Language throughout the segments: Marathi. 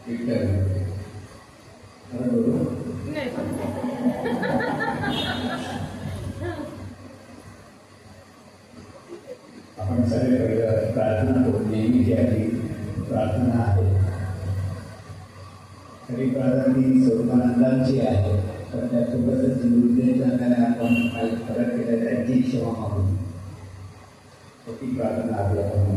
आपण सगळे पहिलं प्रार्थना करू. नेहमीची आपली प्रार्थना आहे. खरी प्रार्थना ही स्वरूपानंदांची आहे, पण त्यासोबतच गुरुदेवांना आपण काही फरक केला त्यांची क्षमा मागू. ती प्रार्थना आपली आपण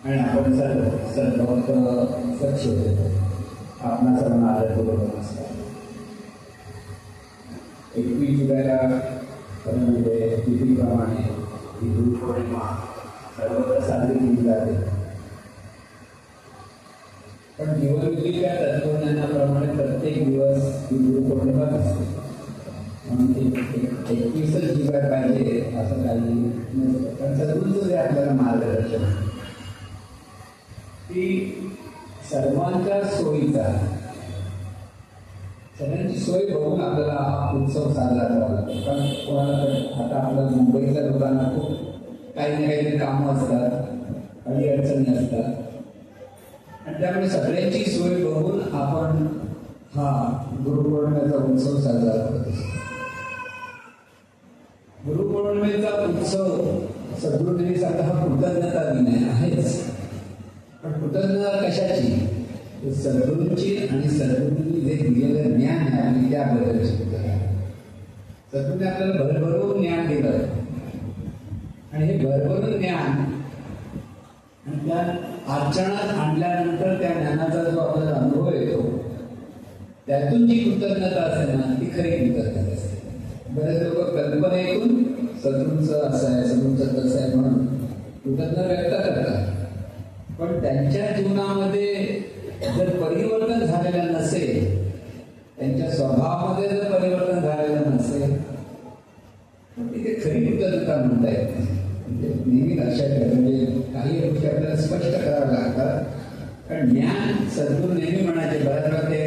आणि आपण सर्व स्वच्छ होतो. आपणा सर्वांना आदरपूर्वक नमस्कार. 21 जुलैला म्हणजे तिथीप्रमाणे ही गुरुपौर्णिमा सर्वत्र साजरी केली जाते. पण जीवनविधीच्या तत्वज्ञानाप्रमाणे प्रत्येक दिवस ही गुरुपौर्णिमा असते. म्हणून ती 21च जुलै पाहिजे असं काही नसतं. पण सद्गुरूंचं जे आपल्याला मार्गदर्शन ती सर्वांच्या सोयीचा, सगळ्यांची सोय बघून आपल्याला हा उत्सव साजरा करावा लागतो. कारण कोणाला आता आपल्या मुंबईतल्या लोकांना खूप काही ना काहीतरी कामं असतात, काही अडचणी असतात आणि त्यामुळे सगळ्यांची सोय बघून आपण हा गुरुपौर्णिमेचा उत्सव साजरा करतो. गुरुपौर्णिमेचा उत्सव सद्गुरूंनी सांगितलं हा कृतज्ञता दिन आहेच. पण कृतज्ञता कशाची? सद्गुरूंची आणि सद्गुरूंनी जे दिलेलं ज्ञान आहे आणि त्याबद्दलची कृतज्ञता. सद्गुरूंनी आपल्याला भरभरून ज्ञान दिलं आणि हे भरभरून ज्ञान आणि त्या आचरणात आणल्यानंतर त्या ज्ञानाचा जो आपल्याला अनुभव येतो त्यातून जी कृतज्ञता असते ना ती खरी कृतज्ञता असते. बरेच लोक कल्पनेतून सद्गुरूंचं असं आहे, सद्गुरूंचं कसं आहे म्हणून कृतज्ञता व्यक्त करतात. पण त्यांच्या जीवनामध्ये जर परिवर्तन झालेलं नसेल, त्यांच्या स्वभावामध्ये जर परिवर्तन झालेलं नसेल तर तिथे खरी कृतज्ञता म्हणता येत नाही. म्हणजे नेहमी लक्षात ठेवा. म्हणजे काही गोष्टी आपल्याला स्पष्ट कराव्या लागतात. कारण ज्ञान सद्गुरू नेहमी म्हणायचे. बऱ्याच वेळा ते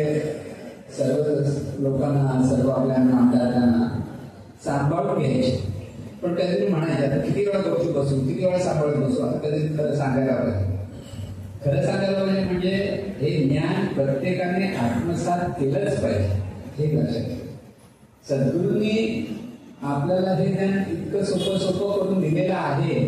सर्व लोकांना, सर्व आपल्या नामदारांना सांभाळून घ्यायचे. पण कधीतरी म्हणायचे आता किती वेळा गोष्टी बसू, किती वेळा सांभाळत बसू, आता कधी खरं सांगायला पाहिजे. खरं सांगायला पाहिजे म्हणजे हे ज्ञान प्रत्येकाने आत्मसात केलंच पाहिजे, हे लक्षात ठेवा. सद्गुरूंनी आपल्याला हे ज्ञान इतकं सोपं करून दिलेलं आहे,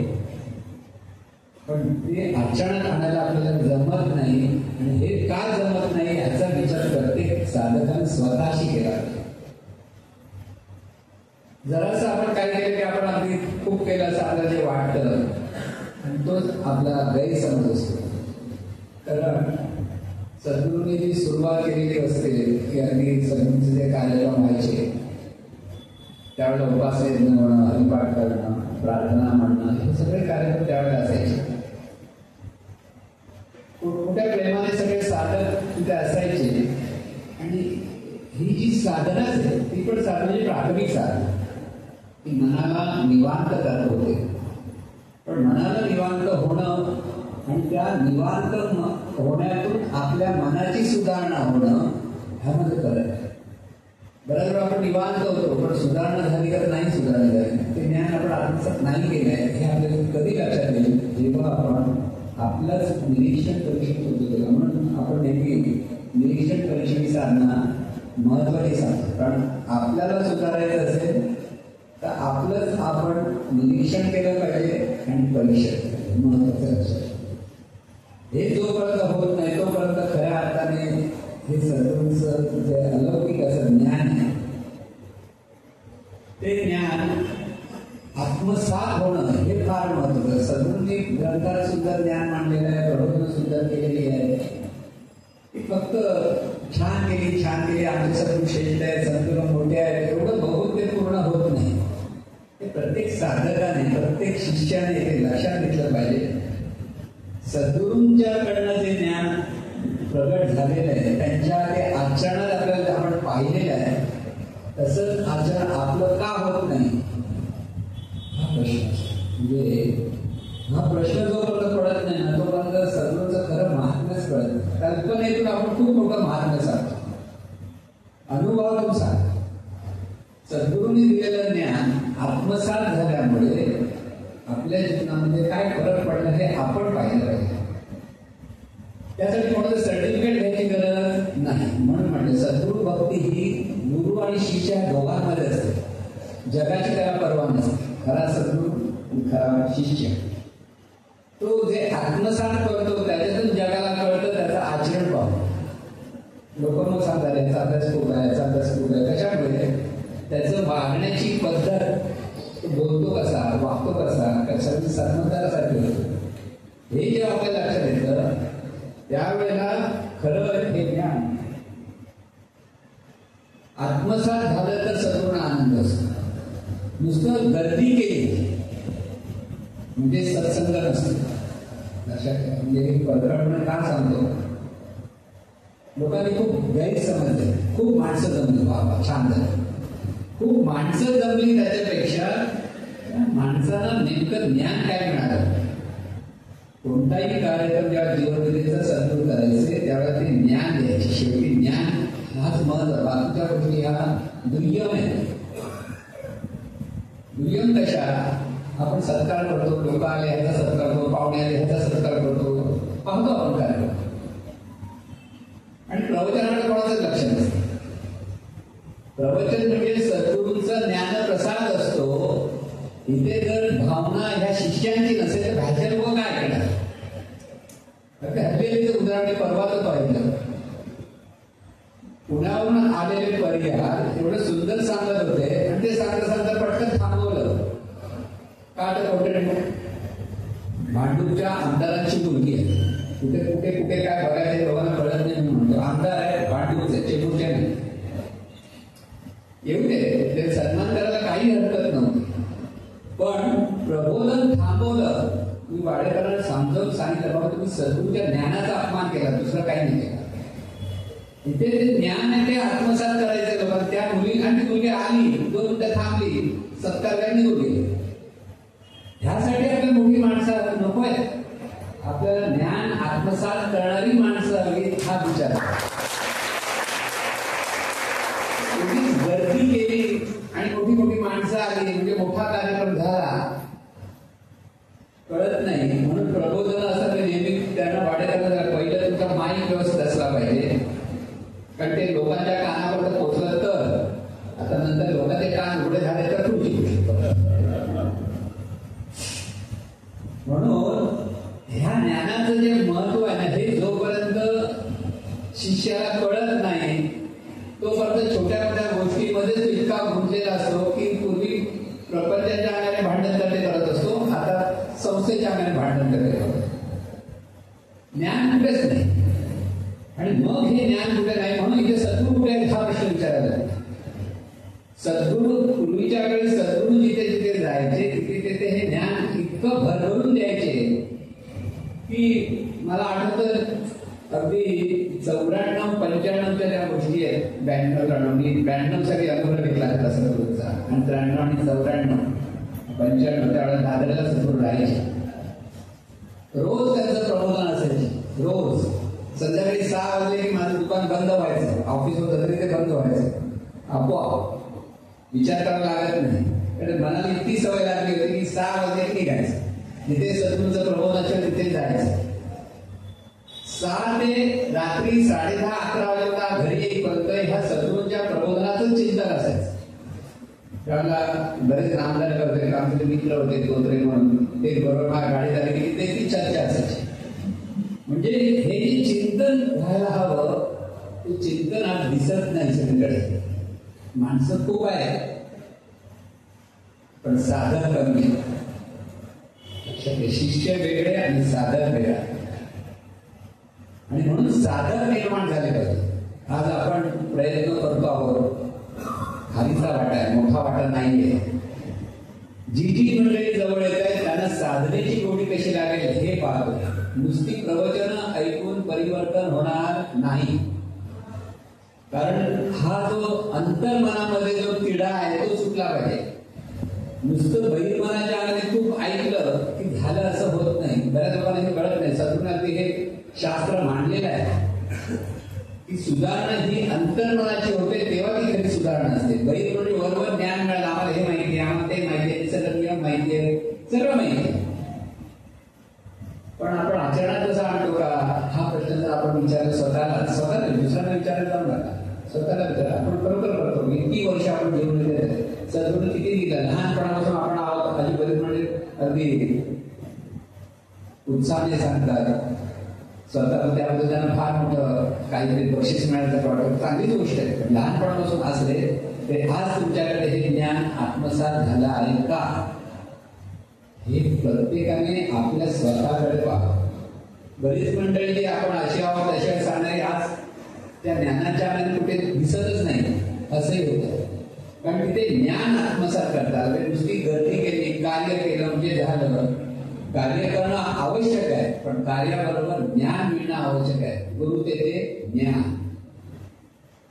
पण ते अचानक आणायला आपल्याला जमत नाही. आणि हे का जमत नाही याचा विचार प्रत्येक साधकाने स्वतःशी केला पाहिजे. जरासं आपण काय केलं की आपण अगदी खूप केलं असं आपल्याला जे वाटतं आणि तोच आपला गैरसमज असतो. कारण सद्गुरूंनी जी सुरुवात केलेली असते की अगदी सद्गुरूंचे जे कार्यक्रम व्हायचे त्यावेळेला उपासना यज्ञ होणं, हरिपाठ करणं, प्रार्थना म्हणणं, हे सगळे कार्यक्रम त्यावेळेला असायचे. मोठ्या प्रेमाने सगळे साधक तिथे असायचे. आणि ही जी साधनाच आहे ती पण साधनाची प्राथमिक साधना, ती मनाला निवांत करत होते. पण मनाला निवांत होणं आणि त्या निवांत होण्यातून आपल्या मनाची सुधारणा होणं ह्यामध्ये फरक आहे. बऱ्याच वेळा आपण निवांत होतो पण सुधारणा झाली का नाही सुधारणा झाली, ते ज्ञान आपण आत्मसात नाही केलं आहे हे आपल्याला कधी लक्षात येईल जेव्हा आपण आपलंच निरीक्षण परीक्षण होतो. म्हणून आपण नेहमी निरीक्षण परीक्षण साधना महत्वाची सांगतो. कारण आपल्याला सुधारायचं असेल तर आपलंच आपण निरीक्षण केलं पाहिजे आणि परीक्षण केलं महत्वाचं लक्षात. हे जोपर्यंत होत नाही तोपर्यंत खऱ्या अर्थाने हे सद्गुरूंचं जे अलौकिक असं ज्ञान आहे ते ज्ञान आत्मसात होणं हे फार महत्वाचं. सद्गुरूंनी ग्रंथात सुद्धा ज्ञान मांडलेलं आहे, प्रबोधन सुद्धा केलेली आहे. ती फक्त छान केली आमचे सद्गुरू श्रेष्ठ आहे, सद्गुरू मोठे आहेत एवढं बघून ते पूर्ण होत नाही. ते प्रत्येक साधकाने प्रत्येक शिष्याने ते लक्षात घेतलं पाहिजे. सद्गुरूंच्याकडनं जे ज्ञान प्रगट झालेलं आहे त्यांच्या ते आचरणात आपल्याला आपण पाहिलेलं आहे, तसंच आचरण आपलं का होत नाही हा प्रश्न. म्हणजे हा प्रश्न जोपर्यंत पडत नाही ना तोपर्यंत सद्गुरूंचं खरं महात्म्यच कळत नाही. कल्पनेतून आपण खूप मोठं महात्म्य सांगतो, अनुभवातून सांगतो. सद्गुरूंनी दिलेलं ज्ञान आत्मसात झाल्यामुळे आपल्या जीवनामध्ये काय फरक पडला हे आपण पाहिलं पाहिजे. त्यासाठी कोणाचं सर्टिफिकेट घ्यायची गरज नाही. म्हणून म्हणजे सद्गुरू भक्ती ही गुरु आणि शिष्य दोघांमध्ये असते. जगाची त्याला परवा नसते. खरा सद्गुरू खरा शिष्य तो जे आत्मसात करतो त्याच्यातून जगाला कळतं, त्याचं आचरण पाहतो. लोक मग सांगतात याचा अभ्यास खूप आहे, याचा अभ्यास खूप आहे. कशामुळे त्याचं वागण्याची पद्धत, बोलतो कसा, वागतो कसा, कशाची समजदारासाठी होतो हे जेव्हा आपल्याला लक्षात येतं त्यावेळेला खरं हे ज्ञान आत्मसात झालं तर सद्गुरूंना आनंद असतो. नुसतं गर्दी केली म्हणजे सत्संग नसतो. लक्षात घ्या. म्हणजे पदरावणं का सांगतो, लोकांनी खूप गैरसमजले, खूप माणसं जमली, बाबा छान झालं, खूप माणसं जमली, त्याच्यापेक्षा माणसाला नेमकं ज्ञान काय मिळालं. कोणताही कार्यक्रम जेव्हा जीवनविधीचं सद्गुरू करायचे त्यावेळेला ते ज्ञान द्यायचे. शेवटी ज्ञान हाच महत्व, बाकीच्या गोष्टी ह्या दुय्यम आहे. दुय्यम कशा, आपण सत्कार करतो, लोक आले ह्याचा सत्कार करतो, पाहुणे आले ह्याचा सत्कार करतो, पाहतो आपण कार्यक्रम. आणि प्रवचनाकडे कोणाचं लक्ष नसतं. प्रवचन म्हणजे सद्गुरूंचा ज्ञानप्रसाद असतो. इथे जर भावना ह्या शिष्यांची नसेल तर बाहेरचे लोक काय करणार. हल्लेलीचं उदाहरण परवाच पाहिलं. पुण्यावरून आलेले परिवार एवढं सुंदर सांगत होते आणि ते सांगता पटकन थांबवलं. का तर कुठे भांडूपच्या आमदारांची मुलगी आहे. कुठे कुठे कुठे काय बघायचे लोकांना कळत नाही म्हणतो. आमदार आहे भांडूपचे, चेंबूरच्या नाही. येऊ दे, ते सन्मान करायला काही हरकत नव्हती. पण प्रबोधन थांबवलं. मी वाडेकरांना समजावून सांगितलं बाबा तुम्ही सद्गुरूच्या ज्ञानाचा अपमान केला, दुसरं काही नाही केला. इथे ते ज्ञान आहे ते आत्मसात करायचं लोकांना. त्या मुली आणि ती मुलगी आली, 2 मिनिटं थांबली, सत्कार काय निघून गेली. ह्यासाठी आपल्या मोठी माणसं नको आहेत. आपल्याला ज्ञान आत्मसात करणारी माणसं हवी हा विचार. गर्दी केली आणि मोठी मोठी माणसं आली म्हणजे मोठा कार्यक्रम झाला कळत नाही. म्हणून प्रबोधन असं नेहमी त्यांना वाडेकरांना प्रपंचाच्या अंगाने भांडण करत असतो, आता संस्थेच्या अंगाने भांडण करत. ज्ञान कुठेच नाही. आणि मग हे ज्ञान कुठे नाही म्हणून इथे सद्गुरू कुठे हा प्रश्न विचारायला. सद्गुरू पूर्वीच्या वेळी सद्गुरू जिथे जिथे जायचे तिथे तिथे हे ज्ञान इतकं भरभरून द्यायचे की मला आठवतं अगदी 94-95च्या त्या गोष्टी आहेत. 92-93 मी 92 सगळी अनुभव घेतला होता सद्गुरूचा, आणि 93 आणि 94-95 त्यावेळेला दादरला सद्गुरू राहायचे. रोज त्यांचं प्रबोधन असायचे. रोज संध्याकाळी 6 वाजले की माझं दुकान बंद व्हायचं, ऑफिस होतं तरी ते बंद व्हायचं आपोआप, विचार करावा लागत नाही. कारण मनाला इतकी सवय लागली होती की 6 वाजले की निघायचं, जिथे सद्गुरूंचं प्रबोधनाच्या तिथे जायचं. 6 ते रात्री 10:30-11 वाजेला घरी येईपर्यंत ह्या सद्गुरूंच्या प्रबोधनाचं चिंतन असायचं. त्यावेळेला बरेच नामदार होते, आमचे मित्र होते तोत्रे म्हणून, ते बरोबर गाडी झाली की ते ती चर्चा असायची. म्हणजे हे जे चिंतन व्हायला हवं ते चिंतन आज दिसत नाही सगळीकडे. माणसं खूप आहे पण साधन कमी. शिष्य वेगळे आणि साधन वेगळा, आणि म्हणून साधन निर्माण झाले पाहिजे. आज आपण प्रयत्न करतो आहोत, खालीचा वाटा आहे, मोठा वाटा नाहीये. जी जी मंडळी जवळ येत आहेत त्यांना साधनेची गोडी कशी लागेल हे पाहतो. नुसती प्रवचन ऐकून परिवर्तन होणार नाही, कारण हा जो अंतर्मनामध्ये जो तिढा आहे तो सुटला पाहिजे. नुसतं बहिर्मनाच्या अंगाने खूप ऐकलं की झालं असं होत नाही. बऱ्याच लोकांना हे कळत नाही. सद्गुरूंनी हे शास्त्र मांडलेलं आहे की सुधारणा ही अंतर्मनाची होते तेव्हा ती खरी सुधारणा असते. बहिर्मनी वरवर ज्ञान मिळालं, आम्हाला हे माहिती आहे, आम्हाला ते माहिती आहे, सगळं नियम माहिती आहे, सगळं माहिती आहे, पण आपण आचरणात कसं आणतो का हा प्रश्न जर आपण विचारला स्वतःला दुसऱ्यांना विचारायला जाऊ नका, स्वतःला विचारा. आपण बरोबर करतो. इतकी वर्ष आपण घेऊन गेले, सद्गुरू किती दिलं. लहानपणापासून आपण आहोत, माझी बरीच म्हणजे अगदी उत्साहाने सांगतात स्वतः, त्याबद्दल त्यांना फार मोठं काहीतरी बक्षीस मिळायचं वाटतं, चांगलीच गोष्ट आहे. पण लहानपणापासून असले ते आज तुमच्याकडे हे ज्ञान आत्मसात झालं आहे का हे प्रत्येकाने आपल्या स्वतःकडे पहा. बरीच मंडळी जी आपण अशी आहोत अशा सांगणारी आज त्या ज्ञानाच्या आनंद कुठे दिसतच नाही असंही होतं. कारण तिथे ज्ञान आत्मसात करतात. नुसती गर्दी केली, कार्य केलं म्हणजे झालं. कार्य करणं आवश्यक आहे, पण कार्याबरोबर ज्ञान मिळणं आवश्यक आहे. गुरु तेथे ज्ञान.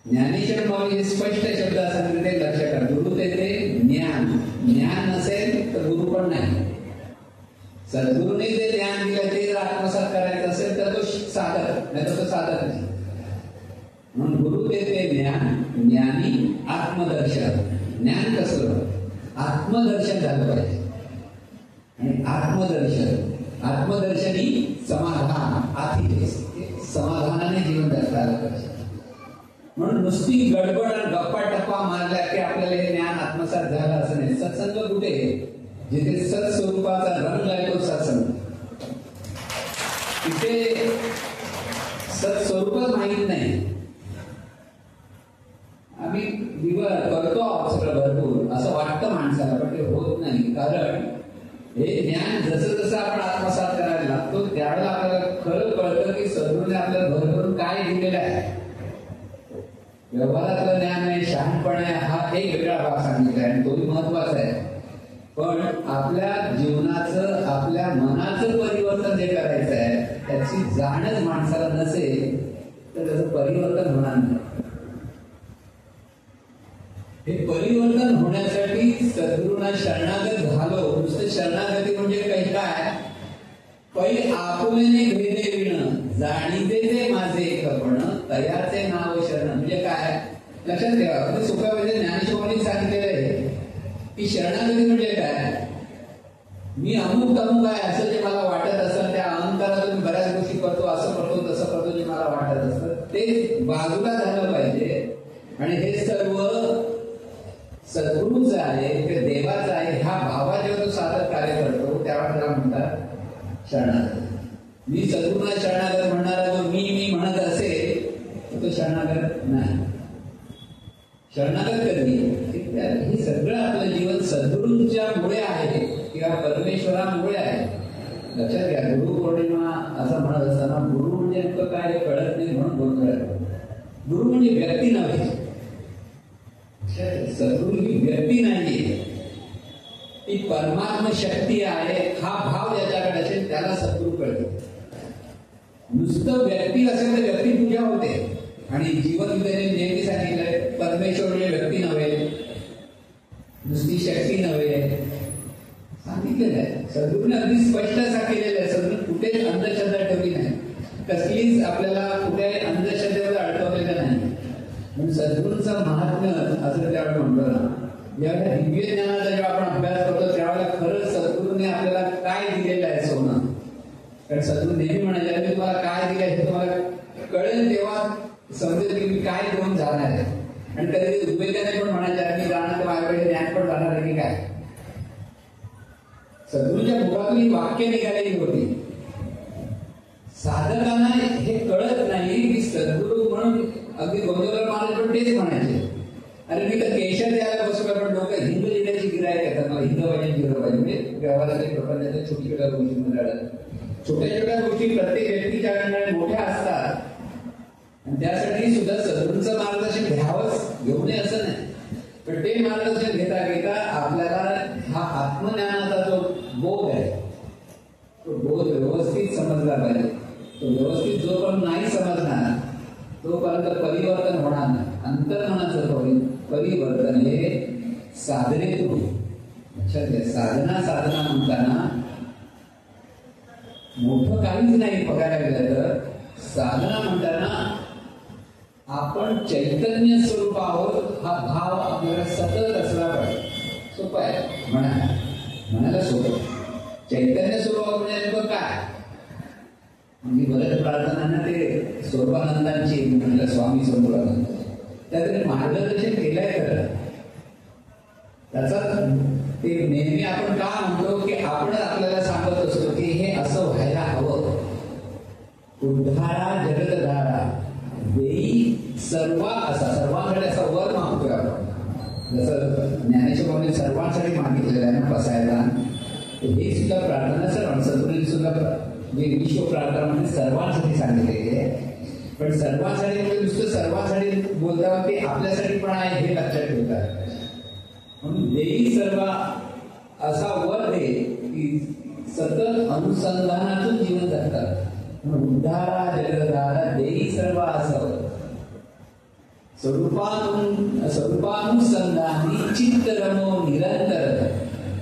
ज्ञानेश्वर माऊली हे स्पष्ट शब्द सांगितले, लक्षात करा. गुरु तेथे ज्ञान. ज्ञान नसेल तर गुरु पण नाही. सद्गुरूने जे ज्ञान दिलं ते जर आत्मसात करायचं असेल तर तो साधक, नाही तर तो साधक नाही. म्हणून गुरु तेथे ज्ञान, ज्ञानी आत्मदर्शन. ज्ञान कसं? आत्मदर्शन झालं पाहिजे. आणि आत्मदर्शनी समाधान आधी समाधानाने जीवन जगता आलं पाहिजे. म्हणून नुसती गडबड आणि गप्पा टप्पा मारल्या की आपल्याला हे ज्ञान आत्मसात झालं असं नाही. सत्संग कुठे? जिथे सत्स्वरूपाचा रंग आहे तो सत्संग. तिथे सत्स्वरूपच माहीत नाही. आम्ही करतो सगळं भरपूर असं वाटतं माणसाला, पण ते होत नाही. कारण हे ज्ञान जसं जसं आपण आत्मसात करायला लागतो त्यावेळेला आपल्याला खरं कळतं की सद्गुरूने आपल्याला भरभरून काय दिलेलं आहे. व्यवहारातलं ज्ञान आहे, शहाणपण आहे, हा एक वेगळा भाग सांगितला आहे आणि तोही महत्वाचा आहे. पण आपल्या जीवनाचं, आपल्या मनाचं परिवर्तन जे करायचं आहे त्याची जाणच माणसाला नसेल तर त्याचं परिवर्तन होणार नाही. हे परिवर्तन होण्यासाठी सद्गुरूंना शरणागत झालो. नुसतं शरणागती म्हणजे काही काय? पै आपुलेने भेदे विण जाणीते ते माझे एकपण तयाचे नाव शरण. म्हणजे काय? लक्षात ठेवा. सोप्या म्हणजे ज्ञानेश्वरांनी सांगितलेलं आहे की शरणागती म्हणजे काय? मी अमुक तमुक आहे असं जे मला वाटत असतं, त्या अहंकारातून बऱ्याच गोष्टी करतो, असं करतो तसं करतो, जे मला वाटत असतं ते बाजूला झालं पाहिजे. आणि हे सर्व सद्गुरूचं आहे, ते देवाचं आहे, ह्या भावा जेव्हा तो साधक कार्य करतो त्यावेळेला त्याला म्हणतात शरणागत. मी सद्गुरूंना शरणागत म्हणणारा जो मी म्हणत असेल तो शरणागत नाही. शरणागत कधी? हे सगळं आपलं जीवन सद्गुरूंच्या परमेश्वरामुळे आहे किंवा परमेश्वरामुळे आहे. लक्षात घ्या, गुरुपौर्णिमा असं म्हणत असताना गुरु म्हणजे नेमकं काय हे कळत नाही म्हणून बोलतोय. गुरु म्हणजे व्यक्ती नव्हे, सद्गुरू ही व्यक्ती नाहीये, ती परमात्म शक्ती आहे. हा भाव ज्याच्याकडे असेल त्याला सद्गुरू कळते. नुसतं व्यक्ती असेल तर व्यक्ती पूजा होते. आणि जीवन नेहमी सांगितलंय परमेश्वर म्हणजे व्यक्ती नव्हे, नुसती शक्ती नव्हे, सांगितलेलं आहे. सद्गुरूने अगदी स्पष्ट असा केलेलं आहे. सद्गुरू कुठेच अंधश्रद्धा ठेवली नाही, कसलीच आपल्याला कुठे अंधश्रद्धेवर अडकवलेलं नाही. म्हणून सद्गुरूंचं महात्म्य असं त्यावेळेला म्हणतो ना, ज्यावेळेला दिव्य ज्ञानाचा जेव्हा आपण अभ्यास करतो त्यावेळेला खरंच सद्गुरूने आपल्याला काय दिलेलं आहे सोनं. कारण सद्गुरू नेहमी म्हणाले मी तुम्हाला काय दिलं हे तुम्हाला कळेल तेव्हा समजेल की मी काय घेऊन जाणार आहे. आणि कधी उद्वेगाने पण म्हणायचे मी जाणार तर माझ्याकडे ज्ञान पण जाणार आहे की काय. सद्गुरूच्या मुखातून ही वाक्य निघालेली होती. साधकांना हे कळत नाही की सद्गुरू म्हणून अगदी गोंधळ महाराज पण तेच म्हणायचे, अरे मी तर केशर द्यायला बसलो पण लोक हिंदू लिहिण्याची गिरायक येतात, मला हिंदू पाहिजे जिरं पाहिजे. म्हणजे व्यवहाराचे प्रपंचाच्या छोटी छोट्या गोष्टींमध्ये अडत. छोट्या छोट्या गोष्टी प्रत्येक व्यक्तीच्या मोठ्या असतात आणि त्यासाठी सुद्धा सद्गुरूंचं मार्गदर्शन घ्यावंच, घेऊ नये असं नाही. पण ते मार्गदर्शन घेता घेता आपल्याला हा आत्मज्ञानाचा जो बोध आहे तो बोध व्यवस्थित समजला पाहिजे. तो व्यवस्थित जोपर्यंत नाही समजणार तोपर्यंत परिवर्तन होणार नाही. अंतर्मनाचं परिवर्तन हे साधनेतून होईल. लक्षात घ्या, साधना म्हणताना मोठं काहीच नाही बघायला गेलं तर. साधना म्हणताना आपण चैतन्य स्वरूप आहोत हा भाव आपल्याला सतत असला पाहिजे. सोपं आहे म्हणायला सोपं. चैतन्य स्वरूप म्हणजे नेमकं काय. म्हणजे बऱ्याच प्रार्थनांना ते स्वरूपानंदांची म्हटलं स्वामी स्वरूपानंद त्यातले मार्गदर्शन केलंय. खरं त्याचा ते नेहमी आपण का म्हणतो की आपण आपल्याला सांगत असतो की हे असं व्हायला हवं. उद्धारा जगतधारा देई सर्वा असा सर्वांकडे असा वर मागतोय आपण. जसं ज्ञानेश्वरांनी सर्वांसाठी मागितलेलं आहे ना बसायला. हे सुद्धा प्रार्थना सद्गुरूंनी सुद्धा जे विश्व प्रार्थना म्हणजे सर्वांसाठी सांगितलेली आहे. पण सर्वांसाठी म्हणजे नुसतं सर्वांसाठी बोलता ते आपल्यासाठी पण आहे हे लक्षात ठेवतात. म्हणून देई सर्व असा वर दे की सतत अनुसंधानातून जीवन जगतात. उद्धारा जगदारा देई सर्व असं स्वरूपानुसंधानी चित्त रमो निरंतर.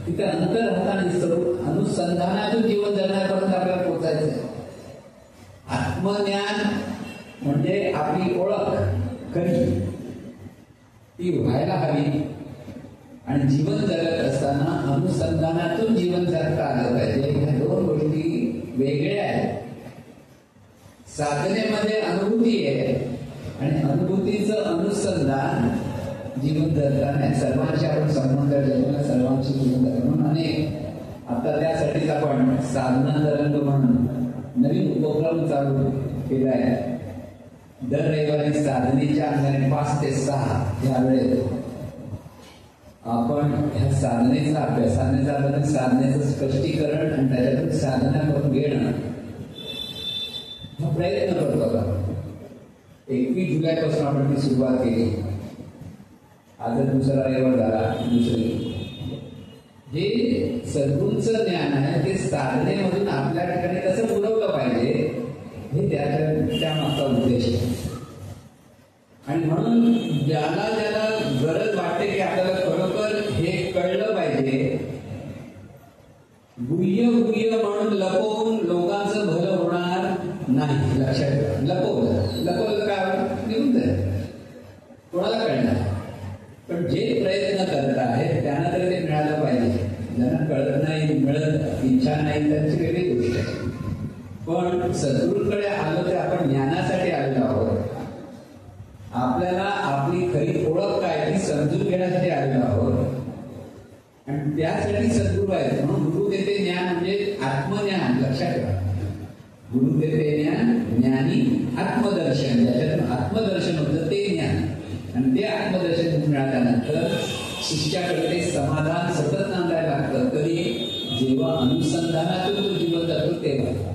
तिथे अंतर्हाताने अनुसंधानातून जीवन जगण्यापर्यंत आपल्याला पोचायचं आहे. आत्मज्ञान म्हणजे आपली ओळख खरी ती व्हायला हवी. आणि जीवन जगत असताना अनुसंधानातून जीवन जगता आलं पाहिजे. ह्या दोन गोष्टी वेगळ्या आहेत. साधनेमध्ये अनुभूती आहे आणि अनुभूतीचं अनुसंधान जीवन जगताना सर्वांशी आपण संबंध ठेवला, सर्वांशी जीवन जगत म्हणून अनेक आता त्यासाठीच आपण साधना तरंग म्हणून नवीन उपक्रम चालू केला आहे. दर रविवारी साधनेच्या अंगाने 5 ते 6 या वेळेत आपण ह्या साधनेचा अभ्यास साधनेचं स्पष्टीकरण आणि त्याच्यातून साधना करून घेणं हा प्रयत्न करतो. 21 जुलैपासून आपण ती सुरुवात केली. आज दुसरा रविवार झाला. दुसरी जे सद्गुरूंचं ज्ञान आहे ते साधनेमधून आपल्या ठिकाणी कसं पुरवलं पाहिजे हे त्या मागचा उद्देश आहे. आणि म्हणून ज्याला ज्याला गरज वाटते की आपल्याला खरोखर हे कळलं पाहिजे, गुह्य म्हणून लपवून लोकांचं भलं होणार नाही. लक्षात ठेवा, लपवलं काय निघून जाईल, कोणाला कळणार. पण जे प्रयत्न करत आहेत त्यांना तरी ते मिळालं पाहिजे. ज्यांना कळत नाही, मिळत इच्छा नाही त्यांची वेगळी गोष्ट आहे. पण सद्गुरूंकडे आलो तर आपण ज्ञानासाठी आलेलो आहोत. आपल्याला आपली खरी ओळख काय ती समजून घेण्यासाठी आलेलो आहोत. आणि त्यासाठी सद्गुरू आहेत. म्हणून गुरु देते ज्ञान म्हणजे आत्मज्ञान. लक्षात ठेवा, गुरु देते ज्ञान, ज्ञानी आत्मदर्शन. ज्याच्यातून आत्मदर्शन होतं ते ज्ञान. आणि ते आत्मदर्शन मिळाल्यानंतर शिष्याकडे ते समाधान सतत नांदायला लागतं. अनुसंधानातून तो जीवन जातो तेव्हा.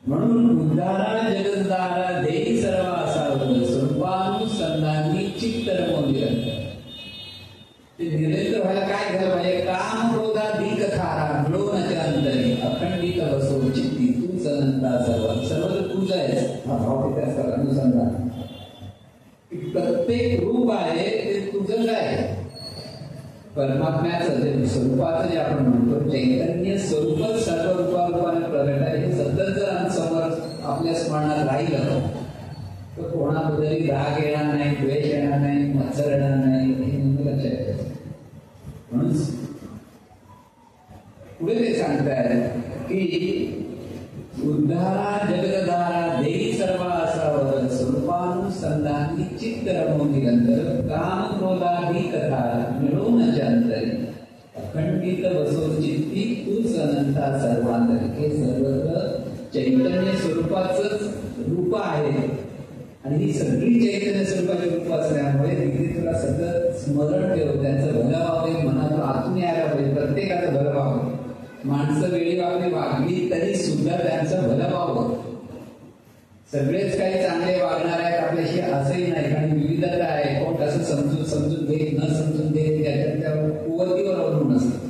म्हणून उद्धारा जगद्धारा देई सर्व असावं स्वरूपानुसंधानी चित्त रमवले. ते निरंतर व्हायला काय झालं पाहिजे? काम क्रोधाधिक थारा मिळवण्याच्या अंतरी अखंडित बसो चित्ती तू सनंता सर्व तुझं आहे. हा भाव तिथे असतात अनुसंधान. प्रत्येक रूप आहे ते तुझंच आहे. परमात्म्याचं जे स्वरूपाचं जे आपण म्हणतो चैतन्य स्वरूपच सर्व रूपाने प्रगट आहे. हे सतत जर समोर आपल्या स्मरणात राहिलं तर कोणाबद्दलही राग येणार नाही, द्वेष येणार नाही, मत्सर येणार नाही. हे नेहमी लक्षात ठेवायचं. म्हणून पुढे ते सांगतायत की उद्धारा जगद्धारा देई सर्व असावं स्वरूपानुसंधानी चित्त रमवून निरंतर काम क्रोधाधिक थारा मिळवून अंतरी अखंडित बसो चित्ती तूच अनंता सर्वांतरी. हे सर्वत्र चैतन्य स्वरूपाचंच रूप आहे आणि ही सगळी चैतन्य स्वरूपाची रूप असल्यामुळे तिथे तुला सतत स्मरण ठेव. त्यांचं भलं व्हावं मनात आतून यायला पाहिजे. प्रत्येकाचं भलं व्हावं. माणसं वेळी आपली वागली तरी सुद्धा त्यांचं भलं व्हावं. सगळेच काही चांगले वागणार आहेत आपल्याशी असंही नाही. कारण विविधता आहे. कोण कसं समजून घेत न समजून घेत त्याच्यात त्या कुवतीवर अवलंबून असतं.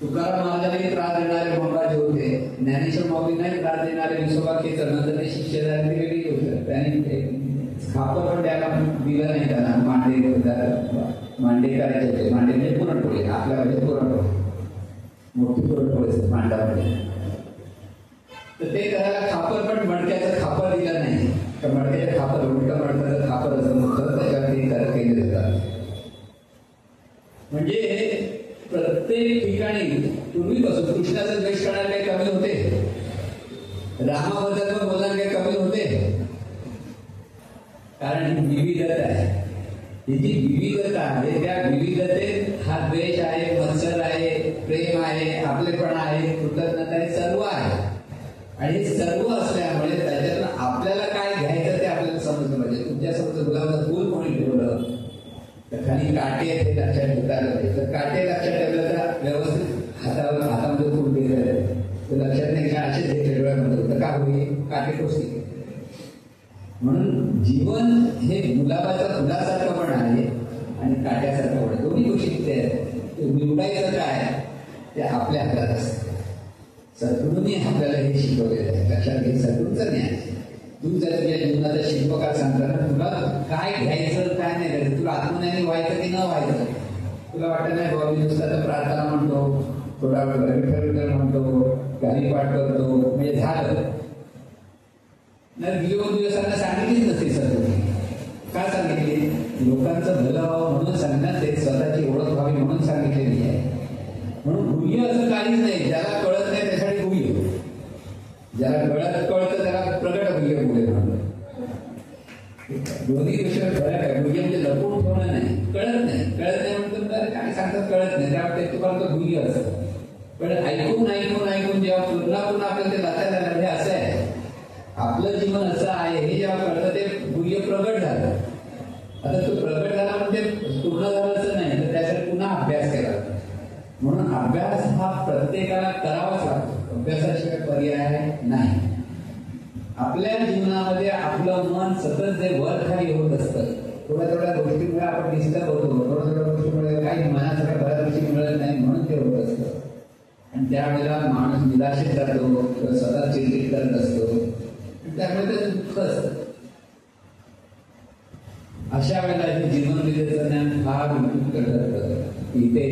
तुकाराम महाराजांनी त्रास देणारे मंगाजी होते. ज्ञानेश्वर माऊलींनाही त्रास देणारे विसोबा खेचर ते शिष्य झाले ते वेगळी होते. त्याने खापर पण द्यायला दिलं नाही त्यांना. मांडे करायचे होते. मांडे म्हणजे पुरणपोळी. आपल्या म्हणजे पुरणपोळी मोठी पुरणपोळी मांडामध्ये. तर ते करायला खापर पण मडक्याचं खापर दिलं नाही. तर मडक्याचं खापर उलटं मडक्याचं खापर असं मोठं त्याच्यावरती कर केले जातात. म्हणजे प्रत्येक ठिकाणी पूर्वीपासून कृष्णाचा द्वेष करणारे काही कमी होते? रामाबद्दल पण बोलणारे काही कमी होते? कारण ही विविधता आहे. ही जी विविधता आहे त्या विविधतेत हा द्वेष आहे, मत्सर आहे, प्रेम आहे, आपलेपणा आहे, कृतज्ञता आहे, सर्व आहे. आणि सर्व असल्यामुळे त्याच्यातून आपल्याला काय घ्यायचं ते आपल्याला समजलं पाहिजे. तुमच्या समोर गुलाबाचं फूल कोणी ठेवलं तर खाली काटे ते लक्षात ठेवता पाहिजे. तर काटे लक्षात ठेवलं तर व्यवस्थित हातामध्ये फूल घेतलं तर लक्षात नाही का असेच घेतले डोळ्यामध्ये तर का होईल? काटे टोचतील. म्हणून जीवन हे गुलाबाच्या फुलासारखं पण आहे आणि काट्यासारखं पण आहे. दोन्ही गोष्टी तिथे आहेत. निवडायचं काय ते आपल्या हातात असतं. सद्गुरूंनी आपल्याला हे शिकवलेलं आहे. लक्षात घे सद्गुरूंचं ज्ञान. तू जर तुझ्या जीवनाचा शिल्पकार सांगताना तुला काय घ्यायचं काय नाही घ्यायचं, तुला आत्मज्ञानी व्हायचं की न व्हायचं, तुला वाटत नाही बाबा मी नुसतं प्रार्थना म्हणतो, थोडा वेळ म्हणतो, गाणी पाठ करतो म्हणजे झालं. नाही 2 दिवसांना सांगितलीच नसते सद्गुरूंनी. का सांगितली? लोकांचं भलं व्हावं म्हणून सांगण्यात ते स्वतःची ओळख व्हावी म्हणून सांगितलेली आहे. म्हणून गुह्य असं काहीच नाही. ज्याला कळत नाही त्यासाठी गुह्य, ज्याला कळतं त्याला प्रगट गुह्य पुढे म्हणतो. दोन्ही गोष्टी फरक आहे. गुह्य म्हणजे लपून ठेवणं नाही. कळत नाही म्हणतो काय सांगतात कळत नाही त्यामुळे ते तुम्हाला गुह्य असतं. पण ऐकून जेव्हा पुन्हा आपल्याला ते लक्षात आलं म्हणजे असं आहे आपलं जीवन असं आहे हे जेव्हा कळतं ते गुह्य प्रगट झालं. आता तो प्रगट झाला म्हणजे पूर्ण झालं नाही तर त्यासाठी पुन्हा अभ्यास केला. म्हणून अभ्यास हा प्रत्येकाला करावाच लागतो. अभ्यासाशिवाय पर्याय नाही. आपल्या जीवनामध्ये आपलं मन सतत जे वर खाली होत असतं. थोड्या गोष्टीमुळे आपण डिस्टर्ब होतो. थोड्या गोष्टीमुळे काही मनासारख्या बऱ्याच गोष्टी मिळत नाही म्हणून ते होत असतं. आणि त्यावेळेला माणूस निराशेत जातो, स्वतः चिडचिड करत असतो, त्यामुळे ते दुःख असतं. अशा वेळेला हे जीवन विद्येचं ज्ञान फार उपयुक्त ठरतं. इथे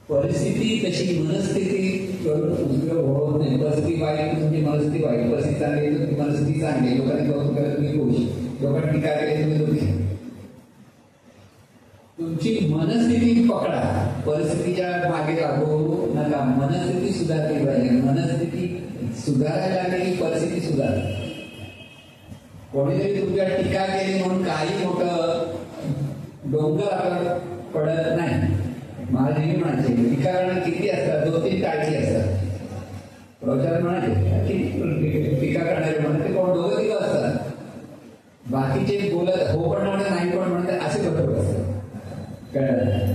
परिस्थिती कशी मनस्थिती उपयोग होत नाही. परिस्थिती वाईट तुमची मनस्थिती वाईट, परिस्थिती चांगली तुमची मनस्थिती चांगली. लोकांनी कौतुक केलं तुम्ही खुश, लोकांनी टीका केली तुम्ही दुःखी. तुमची मनस्थिती पकडा, परिस्थितीच्या मागे लागू नका. मनस्थिती सुधारली पाहिजे. मनस्थिती सुधारायला लागली की परिस्थिती सुधारली. कोणीतरी तुमच्या टीका केली म्हणून काही मोठं डोंगर आपल्याला पडत नाही. महाराजांनी म्हणायचे टीका करणं किती असतात? 2-3 टाळकी असतात. प्रचार म्हणायचे टीका करणारे म्हणते कोण 2-3 असतात. बाकीचे बोलत हो पण म्हणत नाही पण म्हणतात असे भरपूर असतात. कळलं?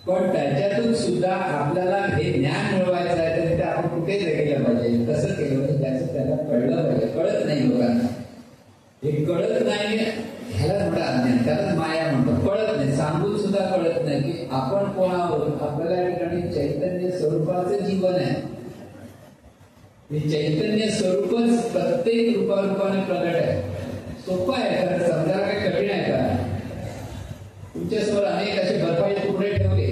पण त्याच्यातून सुद्धा आपल्याला हे ज्ञान मिळवायचं आहे तर ते आपण कुठे गेलं पाहिजे, कसं केलं पाहिजे, त्याचं त्याला कळलं पाहिजे. कळत नाही लोकांना, हे कळत नाही, ह्याला म्हणतात अज्ञान, त्याला माया म्हणतो. कळत नाही, सांगून सुद्धा कळत नाही की आपण कोण आहोत. आपल्याला या ठिकाणी चैतन्य स्वरूपाचं जीवन आहे. हे चैतन्य स्वरूपच प्रत्येक रूपाने प्रगट आहे. सोपं आहे खरं, समजायला काही कठीण आहे का? तुमच्यासमोर अनेक असे बर्फाचे तुकडे ठेवले,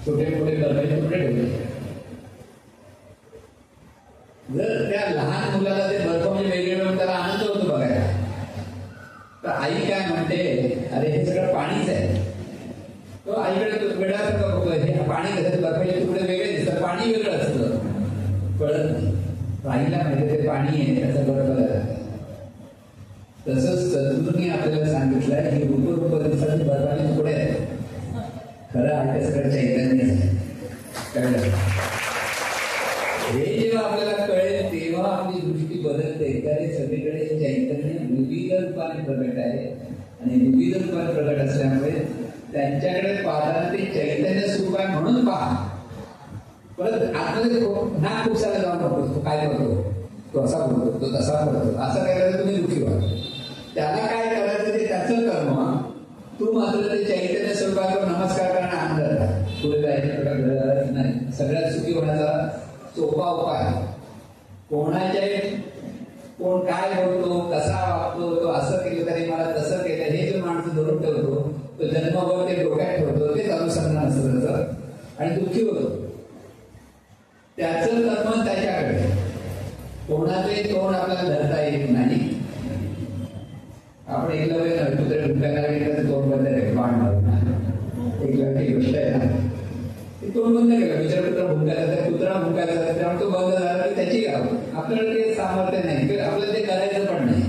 छोटे मोठे बर्फाचे तुकडे ठेवले. जर त्या लहान मुलाला ते बर्फ म्हणजे वेगळे त्याला आनंद होतो बघायला, तर आई काय म्हणते, अरे हे सगळं पाणीच आहे. तो आईकडे वेळासारखं बघतोय, हे पाणी कसं, बर्फाचे तुकडे वेगळे दिसतात, पाणी वेगळं असतं. कळत नाही. आईला माहिती ते पाणी आहे, त्याचा बर्फ झाला. तसंच सद्गुरूंनी आपल्याला सांगितलंय की रूप दिवसाचे बर्फाचे तुकडे आहेत, खरं आहे सगळं चैतन्य आहे. कळलं? हे जेव्हा आपल्याला कळेल तेव्हा आपली दृष्टी बदलते. कारण सगळीकडे चैतन्य विविध रूपाने प्रगट आहे आणि विविध रूपाने प्रगट असल्यामुळे त्यांच्याकडे पाहताना ते चैतन्य स्वरूप आहे म्हणून पहा. परत आतमध्ये ना खूप सारा जाऊन बघतो, तो काय करतो, तो असा बोलतो, तो तसा करतो, असं करायला तुम्ही दुःखी व्हा. त्याला काय करायचं ते त्याचं कर्म. तू मात्र ते चैतन्य स्वरूपावर नमस्कार करणं आनंद पुढे जायचं नाही. सगळ्यात सुखी होण्याचा सोपा उपाय. कोण काय बोलतो, कसा वागतो, तो असं केलं तरी मला तसं केलं, हे जो माणूस धरून ठेवतो, तो जन्मभर ते डोक्यात ठेवतो, तेच अनुसंधान असतं त्याचं आणि दुःखी होतो. त्याचं कर्म त्याच्याकडे. कोणाचे तोंड आपल्याला धरता येत नाही. आपण एकलव्य नव्हे, कुत्रे भुंकायला गेलं तर तोंड बंद केलं, बाण मारून. एकलव्याची गोष्ट आहे ना, ते तोंड बंद केलं. बिचारा कुत्रा भुंकायला जातं, कुत्रा भुंकायला जातं, त्यामुळे तो बंद झाला की त्याची गाव. आपल्याला ते सामर्थ्य नाही किंवा आपल्याला ते करायचं पण नाही.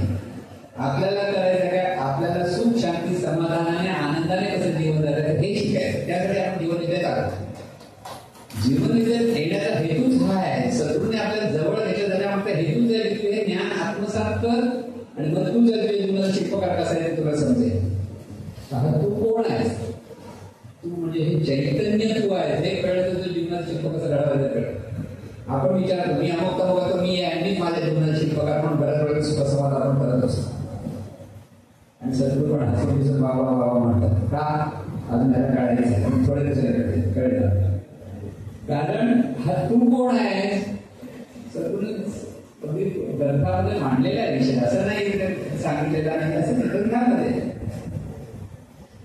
आपल्याला करायचं काय, आपल्याला सुख शांती समाधानाने आनंदाने कसं जीवन जगायचं हे शिकायचं. त्यासाठी आपण जीवन इथे आलो. जीवन इथे येण्याचा हेतूच हा आहे. सद्गुरूने आपल्याला जवळ घेतलं जाण्यामागचा हेतूच आहे की हे ज्ञान आत्मसात कर आणि मग तू जर जीवनाचा शिल्पकार कसा आहे तुला समजेल. तू कोण आहेस, तू म्हणजे हे चैतन्य तू आहे हे कळलं तर जीवनाचा शिल्प कसं घडवायचं कळलं. आपण विचारतो मी अमुक तर मी आहे, मीच माझ्या जीवनाचा शिल्पकार म्हणून बऱ्याच वेळेस सुखसंवाद आपण करत असतो. आणि सद्गुरू पण हसून बाबा म्हणतात का अजून त्याला काढायचं थोडे दिवस कळलं. कारण हा तू कोण आहे ग्रंथामध्ये मांडलेला विषय, असं नाही सांगितलेला नाही, असं ग्रंथामध्ये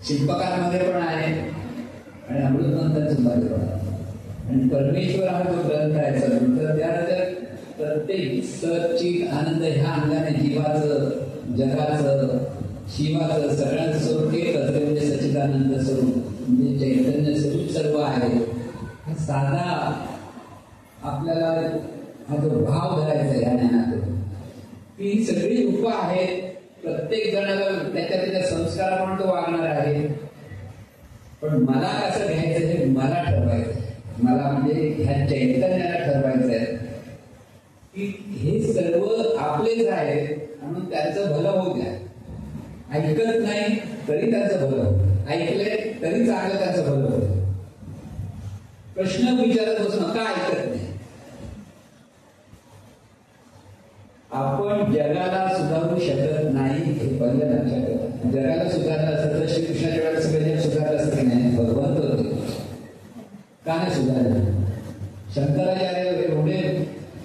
शिल्पकारमध्ये पण आहे आणि अमृत मंथन सुद्धा पण आहे. आणि परमेश्वर हा जो ग्रंथ आहे तर त्यानंतर प्रत्येक सचित आनंद ह्या अंगाने जीवाचं, जगाचं, शिवाचं सगळ्यांचं स्वरूप एक असते म्हणजे सच्चिदानंद स्वरूप म्हणजे चैतन्य स्वरूप सर्व आहे. साधा आपल्याला हा जो भाव धरायचा आहे या ज्ञानातून, ही सगळी रूपं आहेत. प्रत्येक जणाला त्याच्या संस्कार पण तो वागणार आहे. पण मला कसं घ्यायचं हे मला ठरवायचं आहे. मला म्हणजे ह्या चैतन्याला ठरवायचं आहे की हे सर्व आपलेच आहेत म्हणून त्यांचं भलं होऊ द्या. ऐकत नाही तरी त्यांचं भलं होतं, ऐकले तरी चांगलं त्यांचं भलं होतं. प्रश्न विचारत बसून का ऐकत नाही. आपण जगाला सुधारू शकत नाही हे पहिलं लक्षात ठेवा. जगाला सुधारलं असतं तर श्रीकृष्णाच्या वेळेला सगळे सुधारलं असतं की नाही, भगवंत होते का नाही सुधारलं. शंकराचार्य एवढे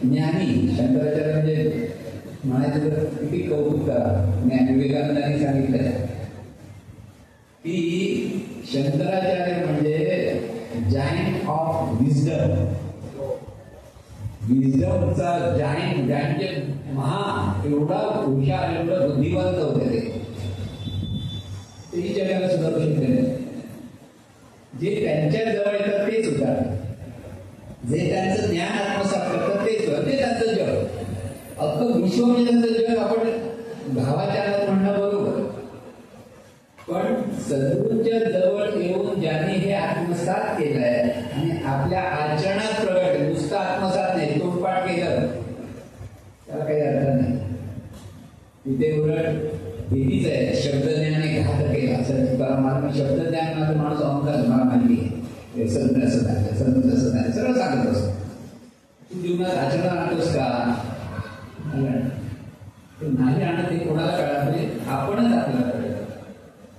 ज्ञानी, शंकराचार्य म्हणजे म्हणायचं तर किती कौतुक करा. विवेकानंदांनी सांगितलं की शंकराचार्य म्हणजे जायंट ऑफ विजडम. विजडमचा जायंट, ज्यांचे एवढा हुशार, एवढं बुद्धिवंत होते तेही जगाला सुधारू शकले नाही. जे त्यांच्या जवळ येतात ते सुधारतात, जे त्यांचं ज्ञान आत्मसात करतात ते त्यांचं जग. अख्खं विश्व म्हणजे त्यांचं जग. आपण भावाच्या म्हणणं बरोबर, पण सद्गुरूंच्या जवळ येऊन ज्यांनी हे आत्मसात केलंय आणि आपल्या आचरणात प्रगट, नुसतं आत्मसात नाही, तोंडपाठ केलं त्याला काही अर्थ नाही. तिथे उलट भीतीच आहे, शब्दज्ञानाने घात केला. असं शब्दज्ञान माझं माणूस सगळं असं झालं, सगळं तसं झालं, सगळं सांगत असतो. तू जीवनात आचरणात आणतोस का? नाही आणत हे कोणाला कळत नाही, आपणच आपल्याला कळलं.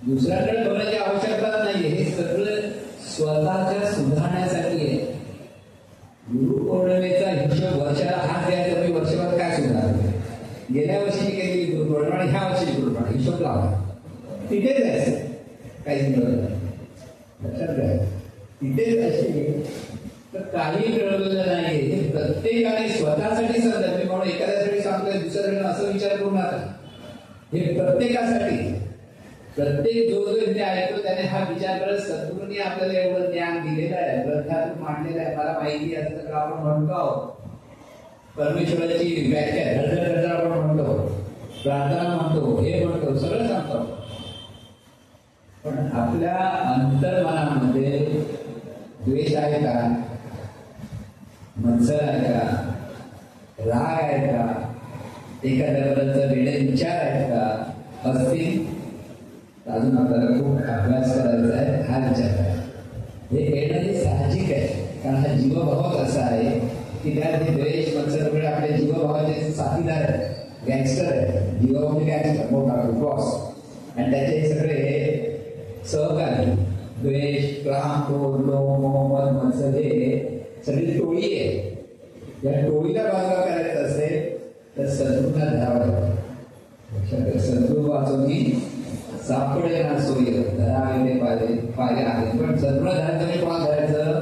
दुसऱ्याकडे बघण्याची आवश्यकता नाहीये. हे सगळं स्वतःच्या सुधारण्यासाठी आहे. गुरुपौर्णिमेचा हिशोब वर्षाला हात द्यायचा, तुम्ही वर्षभर काय सुधारले, गेल्या वर्षीची केलेली गुरुपौर्णिमा आणि ह्या वर्षीची गुरुपौर्णिमा हिशोब लावा. तिथेच जायचं, काही लक्षात घ्या. तिथेच अशी तर काही मिळवलेलं नाही. हे प्रत्येकाने स्वतःसाठी समजा. मी म्हणून एखाद्यासाठी सांगतोय, दुसऱ्याकडे असं विचार करू नका. हे प्रत्येकासाठी, प्रत्येक जो जो इथे ऐकतो त्याने हा विचार करत, सद्गुरूंनी आपल्याला एवढं ज्ञान दिलेलं आहे, ग्रंथातून मांडलेलं आहे, मला माहिती असतं का आपण म्हणतो. परमेश्वराची व्याख्या धडधड आपण म्हणतो, प्रार्थना म्हणतो, हे म्हणतो, सगळं सांगतो. पण आपल्या अंतर्मनामध्ये द्वेष आहे का, मत्सर आहे का, राग आहे का, एखाद्याबद्दलचा वेडे विचार आहेत का असतील, अजून आपल्याला खूप अभ्यास करायचा आहे. हा विचार करा. हे येणं हे साहजिक आहे, कारण हा जीवभावच असा आहे की त्यात हे द्वेष मत्सर वगैरे आपल्या जीवभावाचे साथीदार आहेत, गँगस्टर आहेत. जीव म्हणजे गँगस्टर, मोठा बॉस, आणि त्याचे सगळे सहकारी द्वेष, क्राम, क्रोध, लोभ, मोह, मद, मत्सर हे सगळी टोळी आहे. या टोळीला बाजूला करायचं असेल तर सद्गुरूंना धरावं लागतं. सद्गुरू वाचवणी सापडे ना सोय, धरावे पाहिले आहे. पण सद्गुरूला धरायचं म्हणजे कोणाला धरायचं?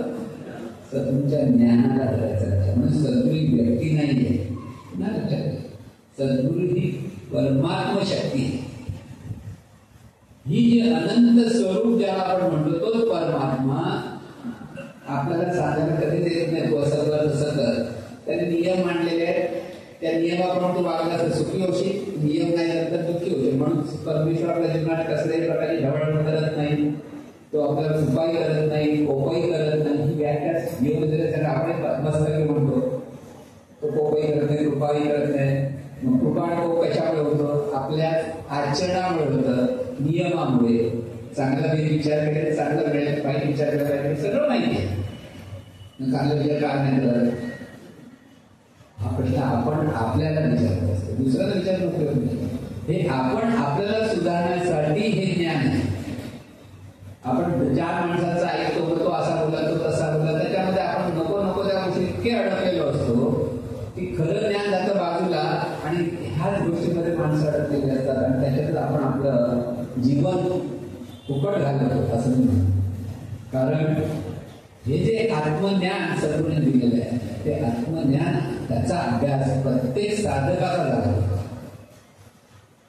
सद्गुरूच्या ज्ञानाला धरायचं. म्हणून सद्गुरू ही व्यक्ती नाहीये ना, लक्षात. सद्गुरू ही परमात्म शक्ती आहे. ही जी अनंत स्वरूप ज्याला आपण म्हणतो तोच परमात्मा आपल्याला सांगायला कधीच येत नाही. तू असं कर, तसं कर. त्याने नियम मांडलेले आहेत, त्या नियमाप्रमाणे तू वागला तर सुखी होशील, नियम नाही तर दुःखी होशील. म्हणून परमेश्वर आपल्या जीवनात कसल्याही प्रकारची ढवळण करत नाही, तो आपल्याला उपाय करत नाही, कोपही करत नाही. ही व्याख्या घेऊन आपण मस्तकी म्हणतो, तो कोपही करत नाही, उपायही करत नाही. मग कृपा आणि कोप कशामुळे होतं? आपल्या आचरणामुळे होतं, नियमामुळे. चांगला मी विचार केले, चांगलं मिळेल, काही विचार केला, सगळं माहिती आहे. चांगला विचार का नाही करत? हा प्रश्न आपण आपल्याला विचारत असतो, दुसऱ्याला विचार नको. हे आपण आपल्याला सुधारण्यासाठी हे ज्ञान आहे. आपण ज्या माणसाचा ऐकतो, तो असा बोला, तो तसा बोला, त्याच्यामध्ये आपण नको नको त्या गोष्टी इतके अडकलेलो असतो की खरं ज्ञान जातं बाजूला, आणि ह्याच गोष्टीमध्ये माणसं अडकलेली असतात, आणि त्याच्यातच आपण आपलं जीवन फुकट घालतो असं मी म्हणतो. कारण हे जे आत्मज्ञान सद्गुरूंनी दिलेलं आहे, ते आत्मज्ञान त्याचा अभ्यास प्रत्येक साधकाचा झाला.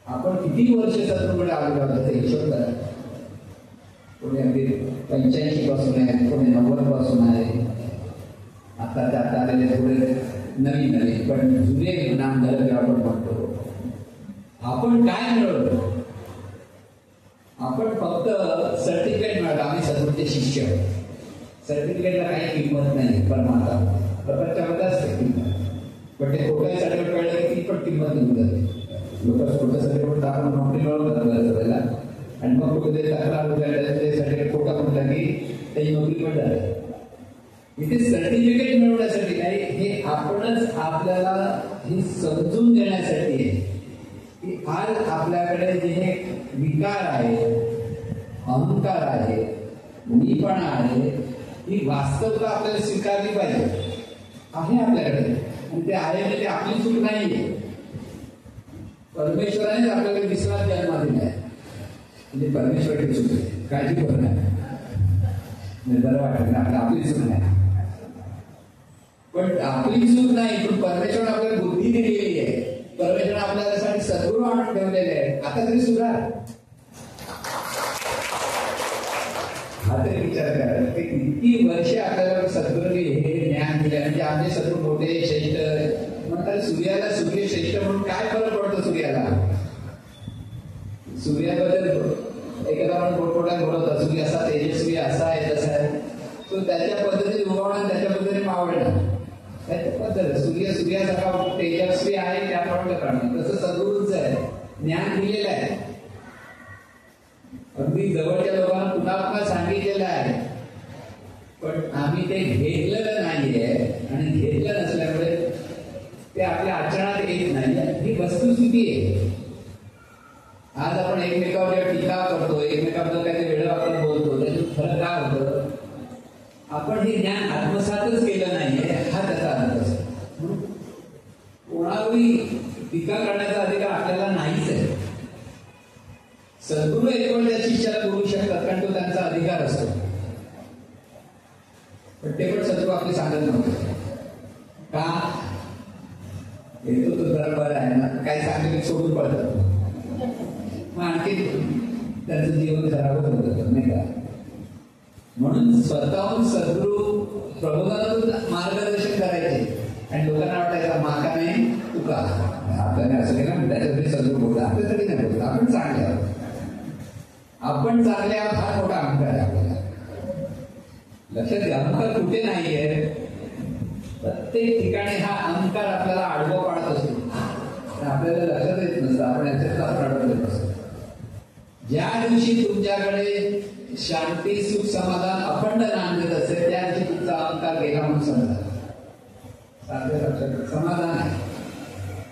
आपण किती वर्ष सद्गुरूकडे आलेलो आहोत ते हिशोब करा. कोणी अगदी 85 पासून आहे, कोणी 90 पासून आहे. आता त्यात आलेले थोडे नवीन नवीन, पण जुने नामधारक आपण म्हणतो. आपण काय मिळवलं? आपण फक्त सर्टिफिकेट मिळवलं, आम्ही सद्गुरूंचे शिष्य. सर्टिफिकेटला काही किंमत नाही परमात्मा प्रपंचामध्ये असते किंमत, पण ते खोटं सर्टिफिकेट कळलं की ती पण किंमत निघून जाते. लोक खोटं सर्टिफिकेट आपण नोकरी मिळवलं पहिला, आणि मग कुठे तक्रार ते सर्टिफिकेट खोटा म्हटलं की त्याची नोकरी पण झाली. इथे सर्टिफिकेट मिळवण्यासाठी नाही, हे आपणच आपल्याला हे समजून देण्यासाठी आहे की आज आपल्याकडे जे विकार आहे, अहंकार आहे, मीपणा आहे, ही वास्तवता आपल्याला स्वीकारली पाहिजे. आहे आपल्याकडे, आणि ते आहे म्हणजे आपली चूक नाहीये. परमेश्वराने आपल्याकडे विश्वास जन्मा दिला आहे, म्हणजे परमेश्वराची चूक आहे, काळजी करू नये. बरं वाटत आपली चूक नाही, पण आपली चूक नाही, पण परमेश्वर आपल्याला बुद्धी दिलेली आहे. परमेश्वर आपल्यासाठी सद्गुरू आणून ठेवलेले आहे. आता तरी सुधार. हा तरी विचार करा की किती वर्षे आपल्याला सद्गुरूंनी हे ज्ञान दिले. म्हणजे आमचे सद्गुरू मोठे श्रेष्ठ म्हणतात. सूर्याला सूर्य श्रेष्ठ म्हणून काय फरक पडतो सूर्याला? सूर्याबद्दल एखादा आपण मोठमोठा बोलवता, सूर्य असा तेजस्वी, असा आहे, तसा आहे. तो त्याच्या पद्धतीने उगवणार, त्याच्या पद्धतीने मावळणार, त्याच्या पद्धत. सूर्यासारखा तेजस्वी आहे त्याप्रमाणे करणार. तसं सद्गुरूंचं आहे, ज्ञान दिलेलं आहे. अगदी जवळच्या लोकांना पुन्हा पुन्हा सांगितलेलं आहे, पण घेतलेलं नाहीये आणि घेतलं नसल्यामुळे ते आपल्या आचरणात येत नाही, ही वस्तुस्थिती आहे. आज आपण एकमेकावर जेव्हा टीका करतो, एकमेकाबद्दल काही वेळ आपण बोलतो, त्याच्यात फरक काय होतं? आपण हे ज्ञान आत्मसातच केलं नाहीये, हा त्याचा अर्थ असतो. कोणावरही टीका करण्याचा अधिकार आपल्याला नाहीच आहे. सद्गुरू एकवळ त्या शिष्याला बोलू शकतात, कारण तो त्यांचा अधिकार असतो. पण ते पण सद्गुरू आपले सांगत नव्हते. का? येतो तो जरा बरं आहे ना, काय सांगितलं सोडून पडतात, मग आणखी त्यांचं जीवन खराब होत होतं, नाही का? म्हणून स्वतःहून सद्गुरू प्रबोधनातून मार्गदर्शन करायचे आणि लोकांना वाटायचं माका नाही तुका, आपल्याला असं केलं त्याच्यासाठी सद्गुरू बोलतो, आपल्यासाठी नाही बोलतो. आपण चांगले आहोत, आपण चांगले आहोत, हा मोठा अहंकार आहे आपल्याला. लक्षात घ्या, अहंकार कुठे नाहीये. प्रत्येक ठिकाणी हा अहंकार आपल्याला आडवं पाडत असतो, आपल्याला लक्षात येत नसतं, आपण याच्यात आपण अडवत असतो. ज्या दिवशी तुमच्याकडे शांती, सुख, समाधान अखंड नांदत असेल, त्या दिवशी तुमचा अहंकार गेला म्हणून समजा. समाधान आहे.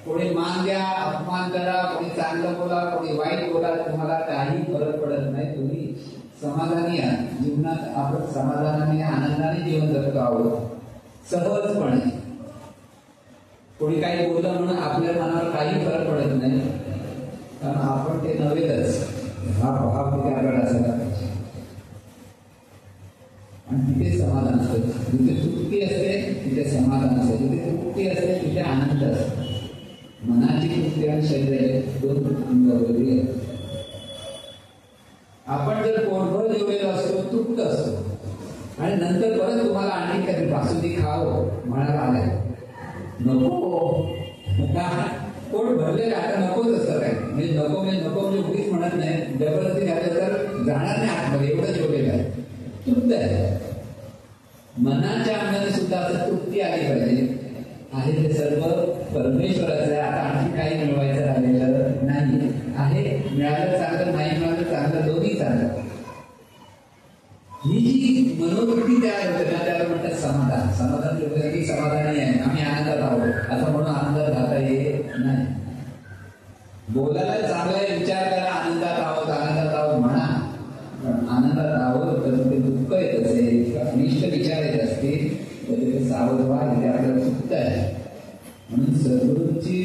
कोणी मान द्या, अपमान करा, कोणी चांगलं बोला, कोणी वाईट बोला, तुम्हाला काही फरक पडत नाही. तुम्ही समाधानी आहात. जीवनात आपण समाधानाने, आनंदाने जीवन जगतो आहोत, सहजपणे. कोणी काही बोललं म्हणून आपल्या मनावर काही फरक पडत नाही, कारण आपण ते नव्हेच. हा भाव तिथे आपल्याला असायला पाहिजे आणि तिथे समाधान असते. जिथे तृप्ती असते तिथे समाधान असते, जिथे तृप्ती असते तिथे आनंद असतो. मनाची तृप्ती आणि शरीर दोन वेगळी आहेत. आपण जर पोटभर जेवलेलो असतो, तृप्त असतो आणि नंतर परत तुम्हाला आणखी काही बासुंदी खावं म्हणायला आलाय, नको. पोट भरलेलं आता नकोच असतं काय, म्हणजे नको म्हणजे उगीच म्हणत नाही, जबरदस्ती घातलं तर जाणार नाही आतमध्ये, एवढं जेवलेलं आहे, तृप्त आहे. मनाच्या अंगाने सुद्धा असं तृप्ती आली पाहिजे. आहे ते सर्व परमेश्वराचं आहे, आता आणखी काही मिळवायचं राहिलेलं नाही आहे. मिळालं चांगलं, नाही मिळालं चांगलं, दोन्ही चांगलं. ही जी मनोवृत्ती तयार होते ना, त्याला म्हणतात समाधान. समाधान की समाधानी आहे, आम्ही आनंदात आहोत असं म्हणून आनंदात राहता येत नाही. बोलायला चांगला विचार करा, आनंदात आहोत म्हणा, पण आनंदात आहोत तर ते दुःख येत असेल, अनिष्ट विचार येत असतील तर ते सावध व्हा, हे आपल्याला चुकत आहे. म्हणून सद्गुरूंची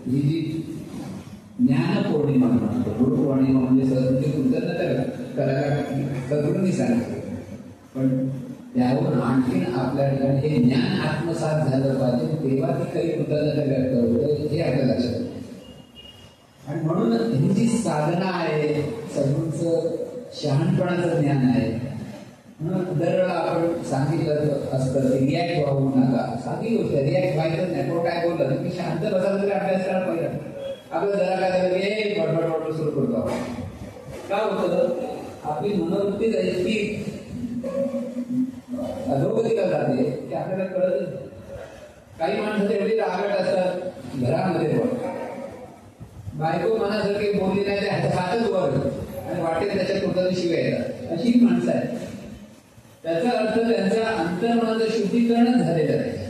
ही जी ज्ञान पौर्णिमा म्हणतो, गुरु पौर्णिमा म्हणजे सद्गुरूंची कृतज्ञता करायला सद्गुरूंनी सांगितलं. पण त्यावरून आणखीन आपल्या ठिकाणी हे ज्ञान आत्मसात झालं पाहिजे, तेव्हा ती काही कृतज्ञता व्यक्त होते, हे आपल्या लक्षात येतं. आणि म्हणून ही जी साधना आहे, सद्गुरूंचं शहाणपणाचं ज्ञान आहे. म्हणून दरवेळा आपण सांगितलं असतं की रिॲक्ट व्हावू नका. साधी गोष्ट आहे, रिॲक्ट व्हायचं नाही. कोण काय बोललं तुम्ही शांत बसा, तरी अभ्यास करायला पाहिजे. आपलं जरा काय झालं बडबड सुरू करतो. काय होतं, आपली मनोवृत्ती की अधोगतीला जाते ते आपल्याला कळत. काही माणसं एवढी रागट असतात घरामध्ये, पण बायको मनासारखी बोलली नाही ते हातच वर आणि वाटेल त्याच्यात कुठं शिवाय येतात, अशी माणसं आहेत. त्याचा अर्थ त्यांच्या अंतर्मनाचं शुद्धीकरणच झालेलं आहे.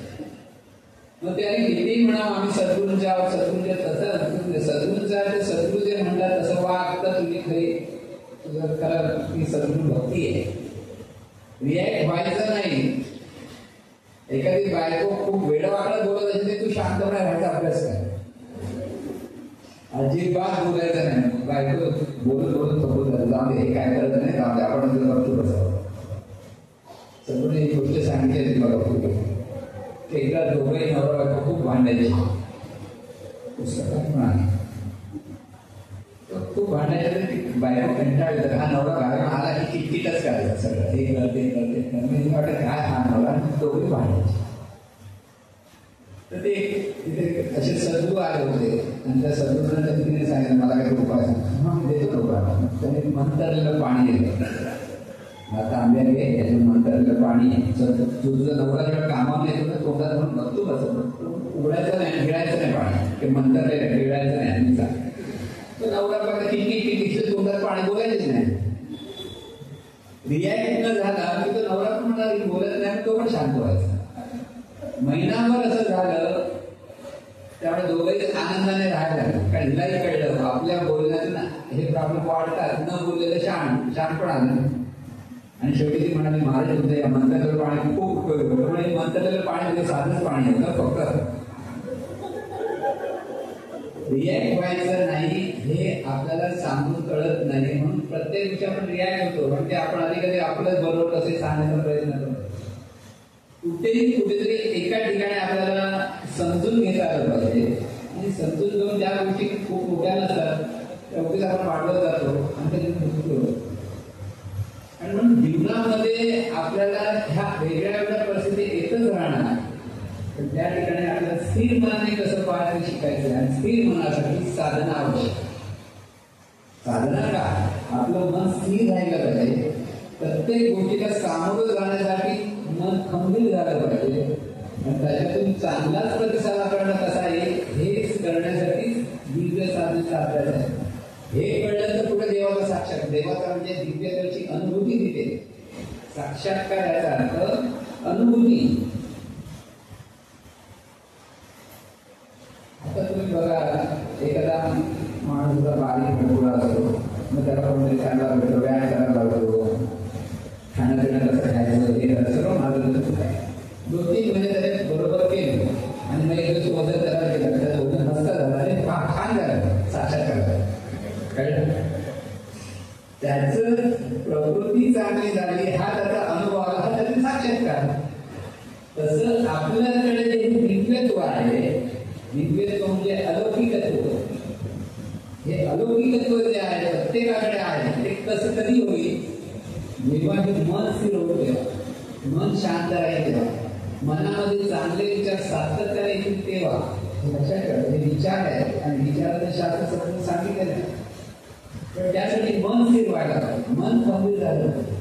मग त्याने किती म्हणावं आम्ही सद्गुरूंच्या आहोत, सद्गुरूंच्या तसं सद्गुरूंचं आहे ते सद्गुरू जे म्हणतात तसं वाग, तर तुम्ही खरी खरं ती सद्गुरू भक्ती आहे. रिॲक्ट व्हायचं नाही. एखादी बायको खूप वेडवाकडं बोलत असेल, तू शांतपणे राहायचा अभ्यास कर, अजिबात बोलायचं नाही. बायको बोलत थकून जाऊ दे, हे काय करायचं नाही, जाऊ दे, आपण बघतो बसावं. सगळं एक गोष्ट सांगितली मला खूप, एकदा दोघंही नवरा बायको खूप भांडायचे, पुस्तकात पण आहे. खूप भांडायचं, बायको कंटाळली तर हा नवरा घालून आला की किटकिटच करायचा सगळं, हे करते मी वाटत काय हा नवरा, दोघे भांडायचे. तर ते तिथे असे सद्गुरू आले होते आणि त्या सद्गुरूंना तिने सांगितलं मला काही उपाय सांग. देतो लोकांना. त्याने मंतरलेलं पाणी दिलं. आता आंब्या घे, याच्यात मंतरलेलं पाणी तुझं नवरा जेव्हा कामावर येतो ना, तोंडात म्हणून बघतो कसं उघडायचं नाही, गिळायचं नाही पाणी, ते मंतरलेलं गिळायचं नाही. आणि तो नवरा बघा किती तोंडात पाणी बोलायचंच नाही. रिॲक्ट न झाला की तो नवरा पण म्हणाला बोलत नाही, तो पण शांत व्हायचा. महिनाभर असं झालं, त्यामुळे दोघंही आनंदाने राहायला लागले. कारण हिलाही कळलं आपल्या बोलण्यातून हे प्रॉब्लेम वाढतात, न बोललेलं शांतपण आलं. आणि शेवटी ती म्हणाली महाराज तुमचं या मंत्राचं पाणी खूप म्हणजे मंत्राचं पाणी म्हणजे साधंच पाणी आहे ना, फक्त रिॲक्ट व्हायचं नाही हे आपल्याला सांगून कळत नाही. म्हणून प्रत्येक गोष्टी आपण रिॲक्ट होतो, पण ते आपण आधी कधी आपलंच बरोबर असे सांगण्याचा प्रयत्न करतो. कुठेतरी एका ठिकाणी आपल्याला समजून घेता आलं पाहिजे. आणि समजून घेऊन ज्या गोष्टी खूप मोठ्या नसतात त्या गोष्टी आपण वाढवत जातो आणि त्याच्यात. आणि म्हणून जीवनामध्ये आपल्याला ह्या वेगळ्या वेगळ्या परिस्थिती येतच राहणार, पण त्या ठिकाणी आपल्याला स्थिर मनाने कसं पाहायचं शिकायचं. आणि स्थिर मनासाठी साधना आवश्यक. साधना का? आपलं मन स्थिर राहिलं पाहिजे. प्रत्येक गोष्टीला सामोरं जाण्यासाठी मन खंबीर झालं पाहिजे. आणि त्याच्यातून चांगलाच प्रतिसाद करणं कसा येईल हेच करण्यासाठी दिव्य साधनेचा अभ्यास आहे. हे कळलं तर पुढे देवाचा साक्षात, देवाचा म्हणजे दिव्यतेची अनुभूती तिथे. साक्षात्कार याचा अर्थ अनुभूती. आता तुम्ही बघा, एखादा माणूस बारीक भरपूर असतो, मग त्याला कोणतरी चांगला भेटतो, व्यायाम करायला लागतो, खाणं पिणं कसं खायचं हे सर्व मार्गदर्शन आहे. 2-3 महिने त्याने बरोबर केले आणि मग एक दिवस वजन करायला गेला, त्याचं वजन मस्त झालं आणि छान झालं, साक्षात्कार त्याचं प्रवृत्ती चांगली झाली, हा त्याचा अनुभव आला, हा त्याचा साक्षात्कार. तसं आपल्याकडे जे दिव्यत्व आहे, दिव्यत्व म्हणजे अलौकिकत्व. हे अलौकिकत्व जे आहे प्रत्येकाकडे आहे, ते कसं कधी होईल? जेव्हा हे मन स्थिर होते, मन शांत राहील तेव्हा, मनामध्ये चांगले विचार सातत्याने येतील तेव्हा. लक्षात ठेवा, हे विचार आहे आणि विचाराचं शास्त्र समजून सांगितलेलं आहे. पण त्यासाठी मन स्थिर व्हायला पाहिजे, मन खंबीर झालं पाहिजे.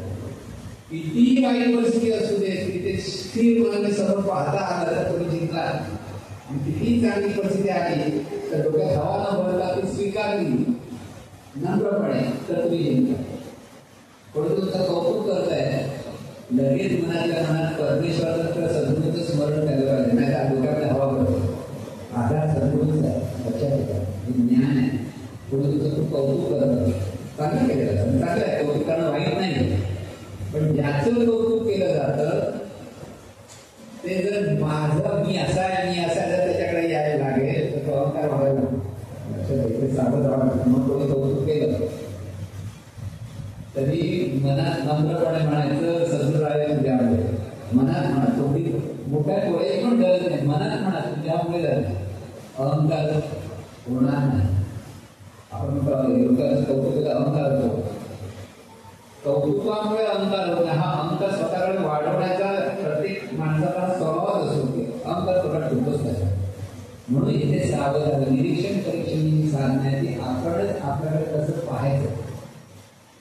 कितीही वाईट परिस्थिती असू दे, तिथे स्थिर मनाने समोर पाहता आलं तर तुम्ही जिंकला. आणि कितीही चांगली परिस्थिती आली तर डोक्यात हवा न भरता ती स्वीकारली नम्रपणे तर तुम्ही जिंकला. कोणी तुमचं कौतुक करत आहे, लगेच मनातल्या मनात परमेश्वराचं सद्गुरूचं स्मरण केलं पाहिजे, नाही तर डोक्यामध्ये हवा भरतो. आधार सद्गुरूच आहे, लक्षात ठेवा, हे ज्ञान आहे. कोणी तुमचं खूप कौतुक करत चांगलं केलं जातं, चांगलं आहे, कौतुक करणं वाईट नाही. पण ज्याचं कौतुक केलं जातं ते जर माझं मी असा आहे मी असा जर त्याच्याकडे यायला लागेल तर तो अहंकार व्हायला लागतो. साधं राहावं. मग कोणी कौतुक केलं तरी मनात नम्रपणे म्हणायचं, सजूर राहायला तुझ्यामुळे. मनात म्हणा, थोडी मोठ्या कोळ्याची पण गरज नाही, मनात म्हणा तुझ्यामुळे झालं. अहंकार होणार नाही. आपण लोकांचं कौतुक केलं, अहंकार होतो. कौतुकामुळे अहंकार होतो. हा अहंकार स्वतःकडे वाढवण्याचा प्रत्येक माणसाचा स्वभावच असतो की अहंकार स्वतः ठेवतोच नाही. म्हणून इथे सावध निरीक्षण परीक्षण साधना ती आपणच आपल्याकडे कसं पाहायचं.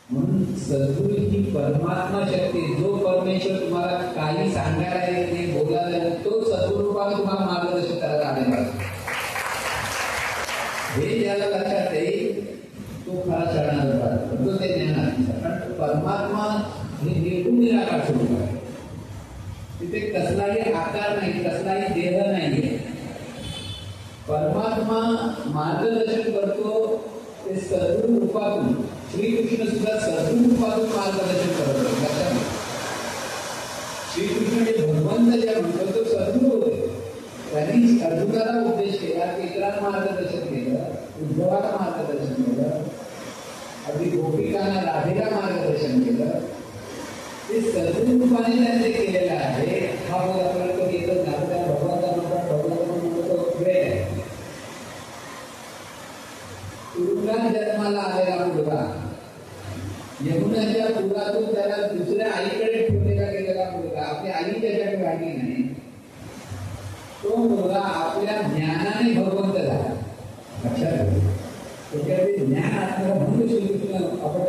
म्हणून सद्गुरू ही परमात्मा शक्ती, जो परमेश्वर तुम्हाला काही सांगायला येत नाही, बोलायला येत, तो सद्गुरूपाने तुम्हाला मार्गदर्शन करायला आलेला आहे. हे ज्याला लक्षात येईल तो खरा शरणागत आहे, तो ते ज्ञानात. कारण परमात्मा हे निर्गुण निराकार स्वरूप आहे. तिथे कसलाही आकार नाही, कसलाही देह नाही. परमात्मा मार्गदर्शन करतो ते सद्गुरू रूपातून. श्रीकृष्ण सुद्धा सद्गुरू रूपातून मार्गदर्शन करतो. श्रीकृष्ण हे भगवंत जे म्हणतो तो सद्गुरू होते. त्यांनी अर्जुनाला उपदेश केला, इतरांना मार्गदर्शन केलं, उद्धवाला मार्गदर्शन केलं, अगदी गोपिकांना राधेला मार्गदर्शन केलं. ते सद्गुरू रूपाने त्यांनी केलेलं आहे. हा बोल आपल्याला तो येतच नाही. त्या भगवंता म्हणतो वेळ आहे. तुरुंगात जन्माला आलेला मुलगा, यमुनाच्या पुरातून त्याला दुसऱ्या आईकडे ठेवलेला गेलेला मुलगा, आपली आई त्याच्याकडे राहिली नाही, तो मुलगा आपल्या ज्ञानाने भगवंत झाला. लक्षात ठेवा, त्याच्याकडे ज्ञान असणारा म्हणून श्रीकृष्ण आपण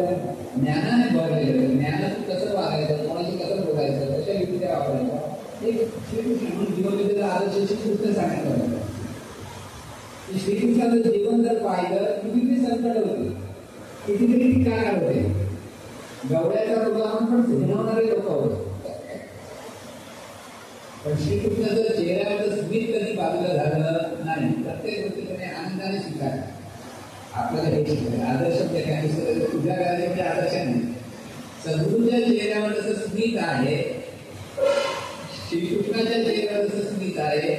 ज्ञानाने भरलेलं. ज्ञानातून कसं वागायचं, कोणाशी कसं बोलायचं, कशा युक्त्या वापरायच्या, हे श्रीकृष्ण म्हणून जीवनविद्येचा आदर्श श्रीकृष्ण सांगितलं. श्रीकृष्णाचं जीवन जर पाहिलं कितीतरी संकट होते, कितीतरी ठिकाण होते, गवळ्याचा तुला आपण फिरवणारे लोक होतो. पण श्रीकृष्ण जर चेहऱ्यावर स्मित कधी बाजूला झालं नाही. प्रत्येक गोष्टीकडे आनंदाने शिकायला आपल्याला हे शिकायला आदर्श तुझ्या कार्याचे आदर्श नाही. सद्गुरूच्या चेहऱ्यावर जसं स्मित आहे, श्रीकृष्णाच्या चेहऱ्यावर जसं स्मित आहे,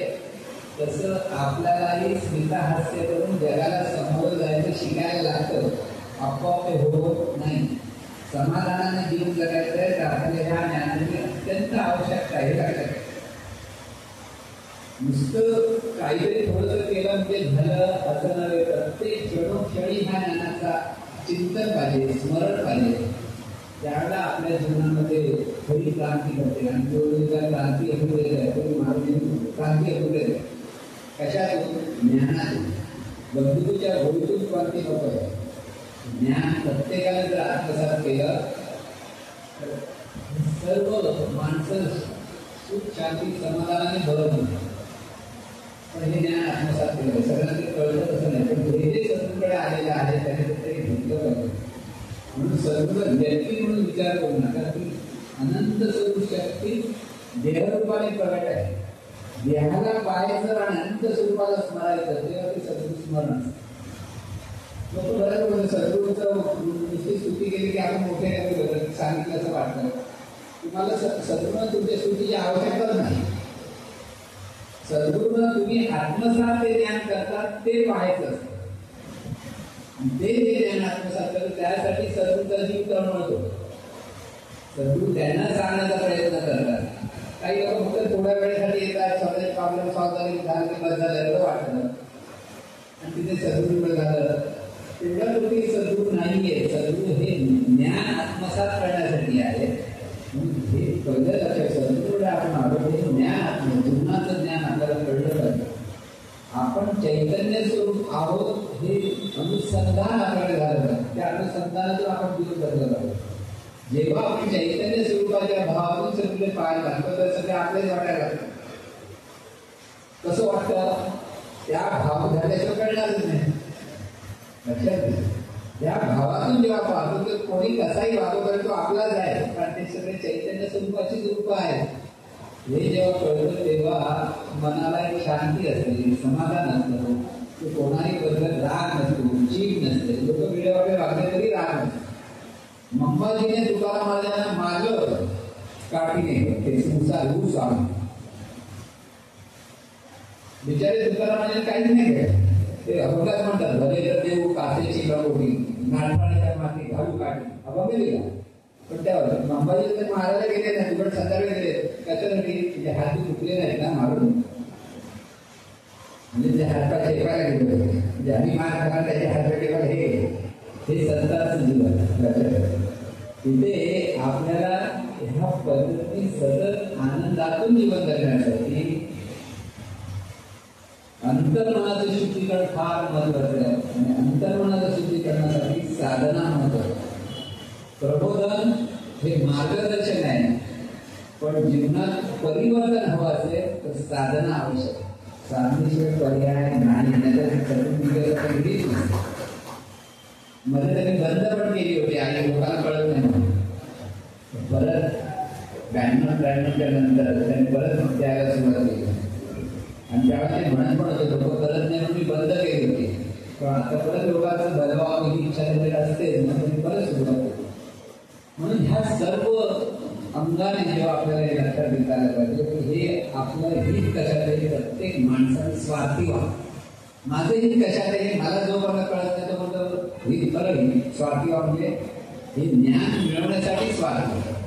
तसं आपल्यालाही स्मितहास्य करून जगाला समोर जायचं शिकायला लागतं. आपोआप होत नाही. समाधानाने जीवन जगायचं आहे तर आपल्या ह्या ज्ञानाची अत्यंत आवश्यकता आहे. लक्षात नुसतं काहीतरी थोडंसं केलं म्हणजे झालं असं नव्हे. प्रत्येक क्षणोक्षणी ह्या ज्ञानाचा चिंतन पाहिजे, स्मरण पाहिजे. त्यावेळेला आपल्या जीवनामध्ये खरी क्रांती घडते. आणि जो क्रांती अभिप्रेत आहे तो महाराज क्रांती अभिप्रेत आहे. कशातून? ज्ञानातून. बंधुकीच्या होळीतून क्रांती नको आहे. ज्ञान प्रत्येकाने जर आत्मसात केलं तर सर्व माणसं सुख शांती समाधानाने भरत. पण हे ज्ञान आत्मसात केलं सगळ्यांना ते कळलं तसं नाही. पण हे जे सद्गुरूकडे आलेलं आहे त्याने तरी घेतलं पाहिजे. म्हणून सद्गुरू व्यक्ती म्हणून विचार करू नका की अनंत स्वरूप शक्ती देहरूपाने प्रगट आहे. देहाला पाहायचं आणि अनंत स्वरूपाला स्मरायचं तेव्हा ते सद्गुरू स्मरण असतं. लोक बऱ्याच सद्गुरूचं नुसती स्तुती केली की आपण मोठे सांगितलं असं वाटतं. तुम्हाला सद्गुरू तुमच्या स्तुतीची आवश्यकताच नाही. सद्गुरूनं तुम्ही आत्मसात ते ज्ञान करतात ते पाहायचं असतं. ते जे ज्ञान आत्मसात करतात त्यासाठी सद्गुरूचा जीव तळमळतो. सद्गुरू त्यांना सांगण्याचा प्रयत्न करतात. काही लोक फक्त थोड्या वेळेसाठी येतात, स्वतःचे प्रॉब्लेम सॉल्व्ह झाले की बस झालं एवढं वाटतं आणि तिथे सद्गुरूकडे झालं. तेवढ्या गोष्टी सद्गुरू नाहीये. सद्गुरू हे ज्ञान आत्मसात करण्यासाठी आहे. हे पहिलं लक्षात सद्गुरूकडे आपण आलो हे ज्ञान जीवनाचं ज्ञान आपल्याला कळलं पाहिजे. आपण चैतन्य स्वरूप आहोत हे अनुसंधान आपल्याकडे झालं पाहिजे. त्या अनुसंधानातून आपण जीवन बदललं पाहिजे. जेव्हा आपण चैतन्य स्वरूपाच्या भावातून सगळे पाहायला लागतो तर सगळे आपलेच वाटायला लागतं. कसं वाटतं? त्या भाव झाल्याशिवाय कळणारच नाही. लक्षात घ्या. त्या भावातून जेव्हा पाहतो तर कोणी कसाही वागवतो तो आपलाच आहे. कारण ते सगळे चैतन्य स्वरूपाची रूप आहेत. हे जेव्हा कळतं तेव्हा मनाला एक शांती असते, समाधान असतं. तो कोणाही बद्दल राग नसतो, चीड नसते. लोक वेळेवाटे वागले तरी राग नसतो. मंबाजीने तुकारामाला मारलं काठीने ते संसार स्वामी. बिचारे तुकारामाने काहीच नाही केलं. ते अभंगात म्हणतात भले तर देऊ कासेची गळोटी नाटपाण्याच्या माती घालू काठी. अभंग लिहिला. पण त्या मंबाजी तर मारायला गेले नाही. उघड संध्याकाळी गेले. कशासाठी? तिचे हाती तुटले नाहीत ना मारून. म्हणजे ते हातपाय टेकायला गेले. म्हणजे आम्ही मार खाणार त्याचे हातपाय टेकायला हे संतांचं जीवन. तिथे आपल्याला ह्या पद्धतीने सतत आनंदातून जीवन जगण्यासाठी अंतर्मनाचं शुद्धीकरण फार महत्वाचं आहे. आणि अंतर्मनाचं शुद्धीकरणासाठी साधना महत्वाचं. प्रबोधन हे मार्गदर्शन आहे. पण जीवनात परिवर्तन हवं असेल तर साधना आवश्यक. साधनेशिवाय पर्याय नाही. मध्ये त्यांनी बंद पण केली होती आणि लोकांना कळत नाही. परत 92-93च्या नंतर त्यांनी परत द्यायला सुरुवात केली. आणि त्यावेळेस ते म्हणत पण होते लोक करत नाही म्हणून मी बंद केली होती. पण आता परत लोकांचं बदलावा ही इच्छा असते म्हणून त्यांनी परत सुरुवात केली. म्हणून ह्या सर्व अंगाने जेव्हा आपल्याला हे लक्षात घेतायला पाहिजे की हे आपलं हित कशात आहे. प्रत्येक माणसाने स्वार्थी व्हा. माझं हित कशात आहे मला जोपर्यंत कळत नाही तोपर्यंत हित खरं हित स्वार्थी व्हा. म्हणजे हे ज्ञान मिळवण्यासाठी स्वार्थ.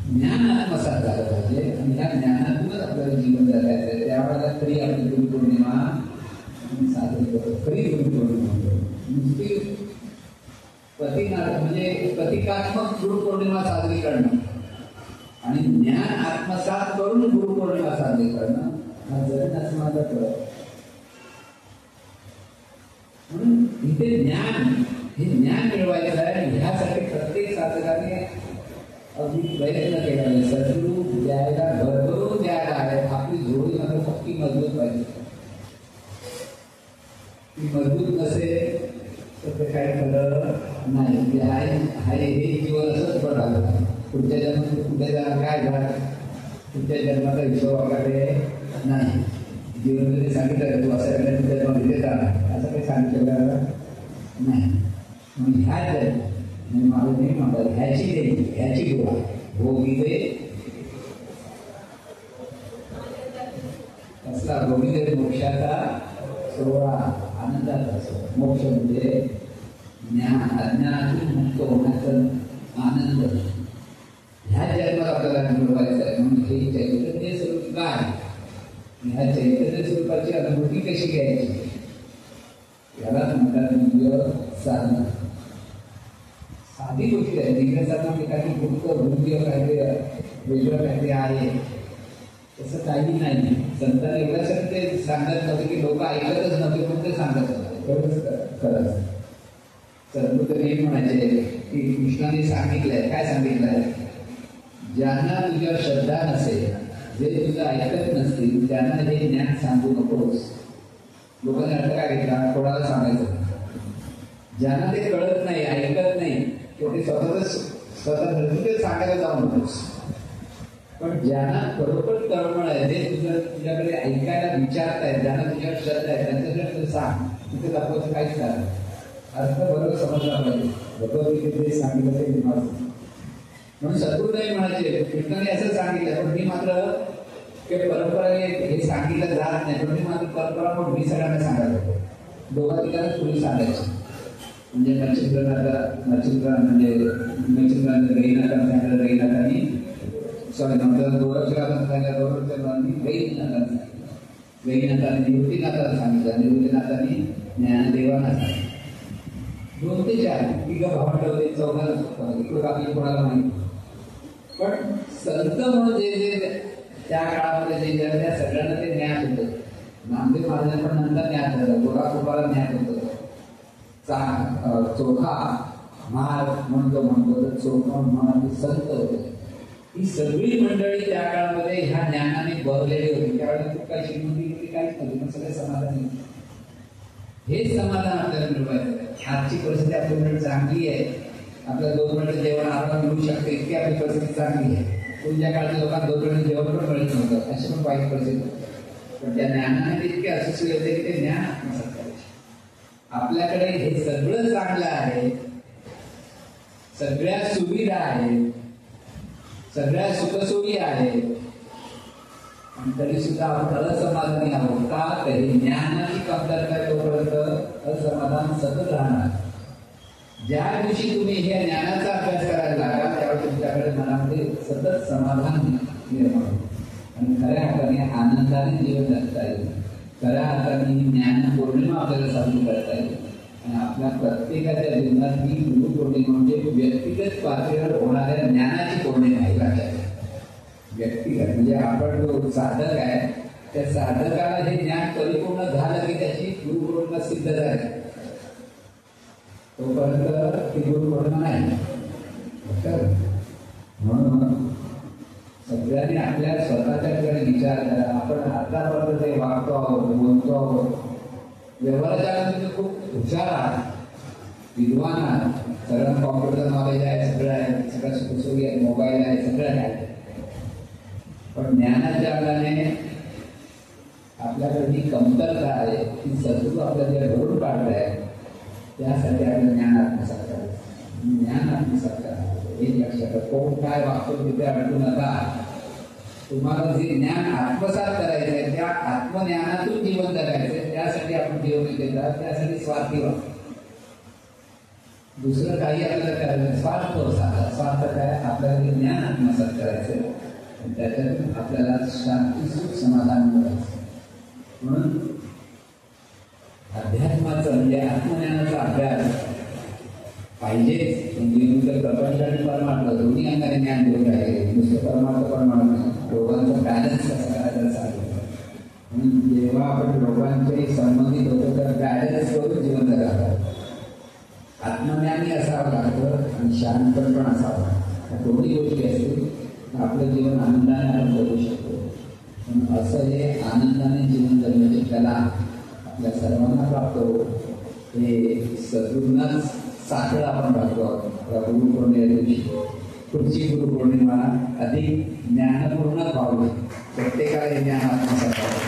ज्ञान आत्मसात झालं पाहिजे आणि ह्या ज्ञानातूनच आपल्याला जीवन जगायचं आहे. त्यावेळेला खरी आपली गुरुपौर्णिमा साजरी करतो. खरी गुरुपौर्णिमा नुसती म्हणजे प्रतिकात्मक गुरुपौर्णिमा साजरी करणं आणि ज्ञान आत्मसात करून गुरुपौर्णिमा साजरी करणं हा जरी असं माझं कळत. म्हणून इथे ज्ञान हे ज्ञान मिळवायचं आहे. आणि ह्यासाठी प्रत्येक साधकाने अगदी प्रयत्न केला आहे. सद्गुरू द्यायला भरभरून द्यायला आहे. आपली जोडी मात्र पक्की मजबूत पाहिजे. ती मजबूत नसेल तर ते काय झालं नाही म्हणजे हे जीवन असंच पडावं. पुढच्या जन्मात कुठे जाणार काय झालं पुढच्या जन्माचा हिशोब आपल्याकडे नाही. जीवन जरी सांगितलं तू असं करायचं जन्म तिथे जाणार असं काही सांगितलेलं नाही. म्हणून ह्या जन्म माझं नाही म्हणतात ह्याची देवी ह्याची गोवा भोगिले असला भोगिले मोक्षाचा सोहळा आनंदाचा सोहळा. मोक्ष म्हणजे ज्ञान अज्ञानातून मुक्त होण्याचा आनंद ह्या जन्मात आपल्याला मिळवायचा आहे. म्हणून हे चैतन्य स्वरूप काय ह्या चैतन्य स्वरूपाची अनुभूती कशी घ्यायची यालाच म्हणतात दिव्य साधना. साधी गोष्टी आहे. दिव्य साधना म्हणजे काही गुप्त भूमिय काहीतरी वेगळं काहीतरी आहे तसं काही नाही. संतांनी एवढ्यासाठी ते सांगत नव्हते की लोक ऐकतच नव्हते पण ते सांगत नव्हते खरंच. सद्गुरू हे म्हणायचे की कृष्णाने सांगितलंय काय सांगितलंय ज्यांना तुझ्या श्रद्धा नसेल जे तुझं ऐकत नसतील त्यांना हे ज्ञान सांगू नकोस. लोकांनी अर्थ काय घेतला कोणाला सांगायचं ज्यांना ते कळत नाही ऐकत नाही ते स्वतः ते सांगायला जाऊ नकोस. पण ज्यांना बरोबर तळमळ आहे जे तुझ्याकडे ऐकायला विचारतायत ज्यांना तुझ्यावर श्रद्धा आहे त्यांच्याकडे सांग. तिथे दाखवायचं काहीच कारण अर्थ बरोबर समजला पाहिजे. भगवद्गीतेत जे सांगितलं ते महत्त्वाचं. म्हणून सद्गुरू म्हणायचे कृष्णाने असं सांगितलं पण मी मात्र परंपराने हे सांगितलं जात नाही. पण मी मात्र परंपरा म्हणून मी सगळ्यांना सांगायला दोघा ठिकाणच पुढे सांगायचं. म्हणजे मच्छिंद्राने गैनाथांना सांगितलं गैनाथांनी सॉरी नंतर गोरक्षनाथांना सांगितलं गोरक्षनाथांनी गैनाथांनी निवृत्तीनाथांना सांगितलं निवृत्तीनाथांनी ज्ञानदेवांना सांगितलं. 2 ते 4 तिघ भावंड होते 14 इकडं आपली कोणाला माहिती. पण संत म्हणून जे त्या काळामध्ये जे त्या सगळ्यांना ते ज्ञान होतं. नामदेव महाराजांना पण नंतर ज्ञान झालं. गोरा कुंभाला ज्ञान होतं. चोखा महाराज म्हणतो तर चोखा महाराज संत होते. ही सगळी मंडळी त्या काळामध्ये ह्या ज्ञानाने भरलेली होती. त्यावेळेला खूप काही श्रीमंती काहीच नव्हती पण सगळे समाधानी. हेच समाधान आपल्याला मिळवायचं. आजची परिस्थिती आपल्याकडे चांगली आहे. आपल्याला 2 वेळेचं जेवण आराम मिळू शकते इतकी आपली परिस्थिती चांगली आहे. पूर्वीच्या काळाच्या लोकांना 2 वेळेचं जेवण पण मिळत नव्हतं. अशी पण वाईट परिस्थिती. पण त्या ज्ञानाने इतके असे होते की ते ज्ञान आत्मसात करायचे. आपल्याकडे हे सगळं चांगलं आहे. सगळ्या सुविधा आहेत. सगळ्या सुखसोयी आहेत. तरी सुद्धा आपण असमाधानी आहोत का तरी ज्ञानाची कमतरता तोपर्यंत असमाधान सतत राहणार. ज्या दिवशी तुम्ही हे ज्ञानाचा अभ्यास करायला लागाल त्यावेळी तुमच्याकडे मनामध्ये सतत समाधान निर्माण होईल आणि खऱ्या अर्थाने आनंदाने जीवन जगता येईल. खऱ्या अर्थाने ही ज्ञान पौर्णिमा आपल्याला साजरी करता येईल. आणि आपल्या प्रत्येकाच्या जीवनात ही गुरुपौर्णिमा म्हणजे व्यक्तिगत पातळीवर होणाऱ्या ज्ञानाची पौर्णिमा आहे. लक्षात व्यक्तिगत म्हणजे आपण जो साधक आहे त्या साधकाला हे ज्ञान परिपूर्ण झालं की त्याची गुरुपौर्णिमा सिद्ध झाली. तोपर्यंत ती गुरुपौर्णिमा नाही. म्हणून सगळ्यांनी आपल्या स्वतःच्याकडे विचार करा. आपण आतापर्यंत ते वागतो आहोत बोलतो आहोत व्यवहाराच्या तुम्ही खूप हुशार आहात विद्वान आहात. सगळ्यांना कॉम्प्युटर नॉलेज आहे सगळं आहे सगळं सुखसोयी आहे मोबाईल आहे सगळं आहे. पण ज्ञानाच्या आधाराने आपल्याकडे जी कमतरता आहे ती सद्गुरू आपल्याला भरून काढताय. त्यासाठी आपलं ज्ञान आत्मसात करायचं. ज्ञान आत्मसात करायचं हे लक्षात. कोण काय वागतो तिथे अडकू नका. तुम्हाला जे ज्ञान आत्मसात करायचं आहे त्या आत्मज्ञानातून जीवन जगायचं आहे. त्यासाठी आपण जीवन घेतात. त्यासाठी स्वार्थी वागतो. दुसरं काही आपल्याला करायचं स्वार्थ साधा. स्वार्थ काय आपल्याला ज्ञान आत्मसात करायचं त्याच्यातून आपल्याला शांती सुख समाधान मिळायचं. म्हणून अध्यात्माचा म्हणजे आत्मज्ञानाचा अभ्यास पाहिजेच. म्हणजे प्रपंच आणि परमार्थ दोन्ही अंगाने ज्ञान देऊन राहिले. नुसतं परमार्थ परमार्थ दोघांचा बॅलन्स कसा करायचा सांगितलं. म्हणून जेव्हा आपण लोकांचे संबंधित होतो तर बॅलन्स करून जीवन जगावं. आत्मज्ञानी असावं लागतं आणि शांतपण पण असावं लागतं. दोन्ही गोष्टी असतील आपलं जीवन आनंदाने आपण जगू शकतो. पण असं हे आनंदाने जीवन जगण्याची कला आपल्या सर्वांना प्राप्त हो हे सद्गुरूंनाच साखळा आपण पाहतो गुरुपौर्णिमे दिवशी. पुढची गुरुपौर्णिमा अधिक ज्ञानपूर्ण व्हावी, प्रत्येकाला ज्ञान आत्मसात व्हावं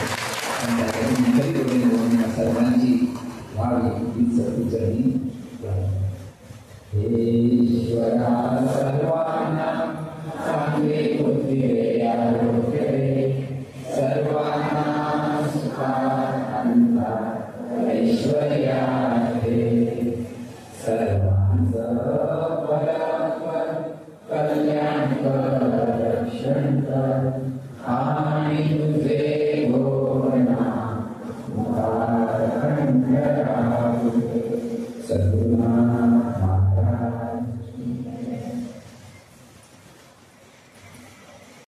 आणि त्याच्यातून खरी गुरुपौर्णिमा सर्वांची व्हावी ही सत्चरणी. ईश्वरा सर्वांना चांगले बुद्धी दे, आरोग्य दे, सर्वांना सुखानंद ऐश्वर्यात दे, सर्वांचं बरोबर कल्याण कर, रक्षण कर आणि तुझे गुणनाम मुखारखंड राहू. सद्गुणा